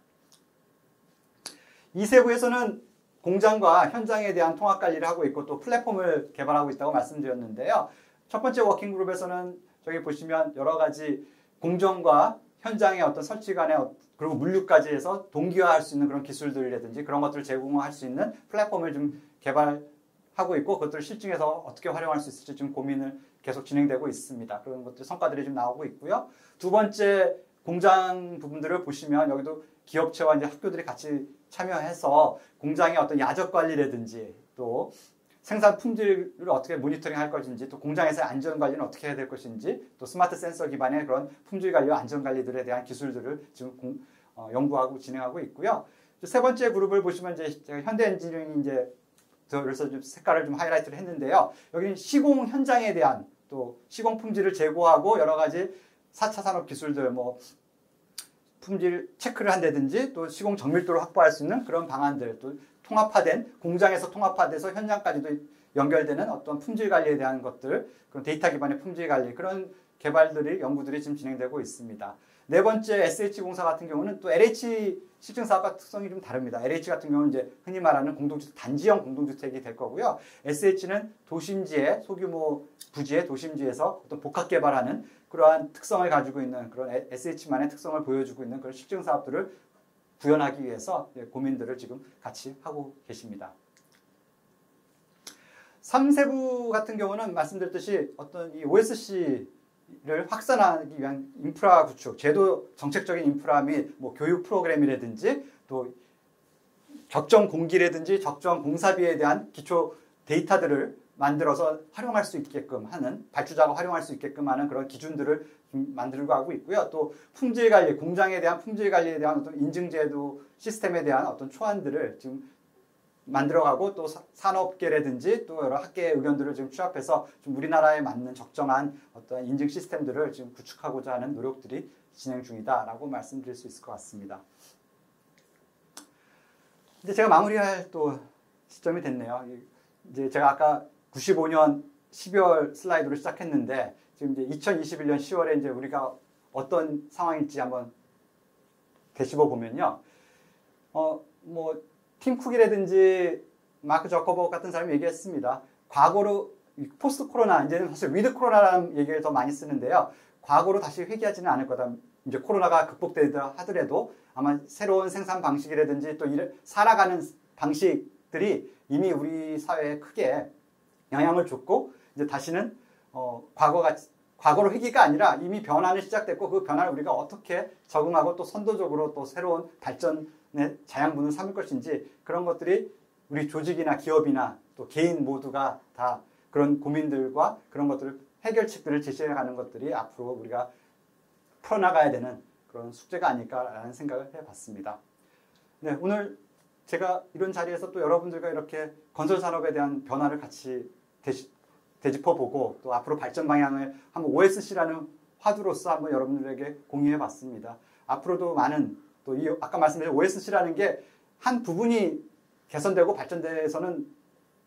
이 세부에서는 공장과 현장에 대한 통합 관리를 하고 있고 또 플랫폼을 개발하고 있다고 말씀드렸는데요. 첫 번째 워킹 그룹에서는 저기 보시면 여러 가지 공정과 현장의 어떤 설치관의 그리고 물류까지 해서 동기화할 수 있는 그런 기술들이라든지 그런 것들을 제공할 수 있는 플랫폼을 좀 개발하고 있고 그것들을 실증해서 어떻게 활용할 수 있을지 좀 고민을 계속 진행되고 있습니다. 그런 것들 성과들이 좀 나오고 있고요. 두 번째 공장 부분들을 보시면 여기도 기업체와 이제 학교들이 같이 참여해서 공장의 어떤 야적 관리라든지 또 생산 품질을 어떻게 모니터링 할 것인지 또 공장에서의 안전 관리는 어떻게 해야 될 것인지 또 스마트 센서 기반의 그런 품질 관리와 안전 관리들에 대한 기술들을 지금 연구하고 진행하고 있고요. 세 번째 그룹을 보시면 이제 제가 현대 엔지니어링 이제 그래서 좀 색깔을 좀 하이라이트를 했는데요. 여기는 시공 현장에 대한 또 시공 품질을 제고하고 여러 가지 4차 산업 기술들 뭐 품질 체크를 한다든지 또 시공 정밀도를 확보할 수 있는 그런 방안들 또 통합화된 공장에서 통합화돼서 현장까지도 연결되는 어떤 품질 관리에 대한 것들 그런 데이터 기반의 품질 관리 그런 개발들이 연구들이 지금 진행되고 있습니다. 네 번째 SH공사 같은 경우는 또 LH 실증 사업과 특성이 좀 다릅니다. LH 같은 경우는 이제 흔히 말하는 공동주택 단지형 공동주택이 될 거고요. SH는 도심지에 소규모 부지의 도심지에서 어떤 복합 개발하는 그러한 특성을 가지고 있는 그런 SH만의 특성을 보여주고 있는 그런 실증 사업들을 구현하기 위해서 고민들을 지금 같이 하고 계십니다. 3세부 같은 경우는 말씀드렸듯이 어떤 이 OSC를 확산하기 위한 인프라 구축, 제도 정책적인 인프라 및 뭐 교육 프로그램이라든지 또 적정 공기라든지 적정 공사비에 대한 기초 데이터들을 만들어서 활용할 수 있게끔 하는, 발주자가 활용할 수 있게끔 하는 그런 기준들을 만들고 하고 있고요. 또 품질 관리, 공장에 대한 품질 관리에 대한 어떤 인증제도 시스템에 대한 어떤 초안들을 지금 만들어가고, 또 산업계라든지 또 여러 학계의 의견들을 지금 취합해서 좀 우리나라에 맞는 적정한 어떤 인증 시스템들을 지금 구축하고자 하는 노력들이 진행 중이다라고 말씀드릴 수 있을 것 같습니다. 이제 제가 마무리할 또 시점이 됐네요. 이제 제가 아까 95년 12월 슬라이드로 시작했는데, 지금 이제 2021년 10월에 이제 우리가 어떤 상황일지 한번 되짚어 보면요. 뭐 팀 쿡이라든지 마크 저커버그 같은 사람이 얘기했습니다. 과거로 포스트 코로나, 이제는 사실 위드 코로나라는 얘기를 더 많이 쓰는데요. 과거로 다시 회귀하지는 않을 거다. 이제 코로나가 극복되다 하더라도 아마 새로운 생산 방식이라든지 또 살아가는 방식들이 이미 우리 사회에 크게 영향을 줬고, 이제 다시는 과거로 회귀가 아니라 이미 변화는 시작됐고, 그 변화를 우리가 어떻게 적응하고 또 선도적으로 또 새로운 발전의 자양분을 삼을 것인지, 그런 것들이 우리 조직이나 기업이나 또 개인 모두가 다 그런 고민들과 그런 것들을 해결책들을 제시해가는 것들이 앞으로 우리가 풀어나가야 되는 그런 숙제가 아닐까라는 생각을 해봤습니다. 네, 오늘 제가 이런 자리에서 또 여러분들과 이렇게 건설 산업에 대한 변화를 같이 되짚어보고 또 앞으로 발전 방향을 한번 OSC라는 화두로서 한번 여러분들에게 공유해봤습니다. 앞으로도 많은 또 이 아까 말씀드린 OSC라는 게 한 부분이 개선되고 발전돼서는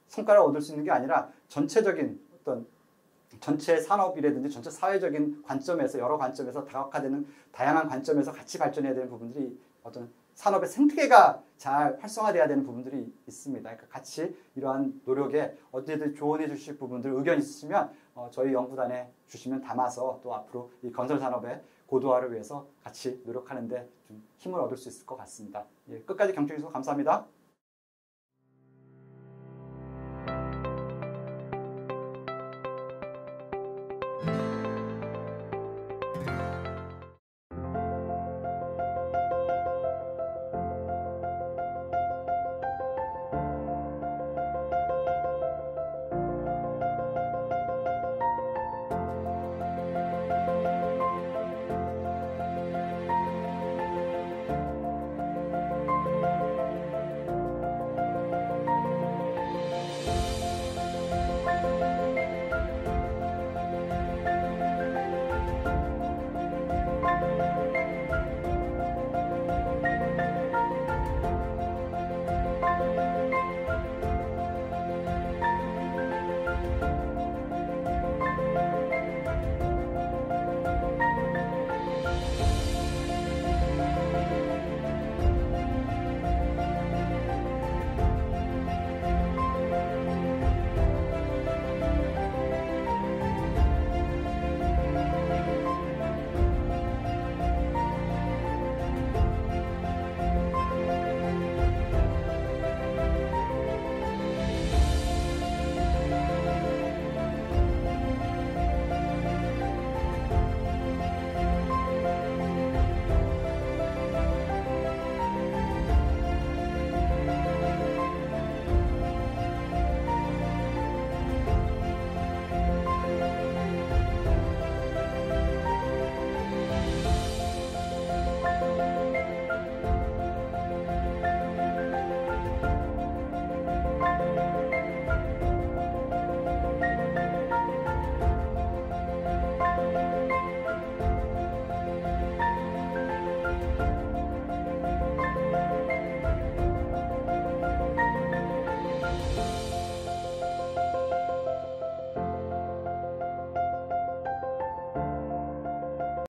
성과를 얻을 수 있는 게 아니라 전체적인 어떤 전체 산업이라든지 전체 사회적인 관점에서, 여러 관점에서 다각화되는 다양한 관점에서 같이 발전해야 되는 부분들이, 어떤 산업의 생태계가 잘 활성화돼야 되는 부분들이 있습니다. 그러니까 같이 이러한 노력에 어디든 조언해 주실 부분들, 의견 있으시면 저희 연구단에 주시면 담아서 또 앞으로 이 건설 산업의 고도화를 위해서 같이 노력하는데 좀 힘을 얻을 수 있을 것 같습니다. 예, 끝까지 경청해 주셔서 감사합니다.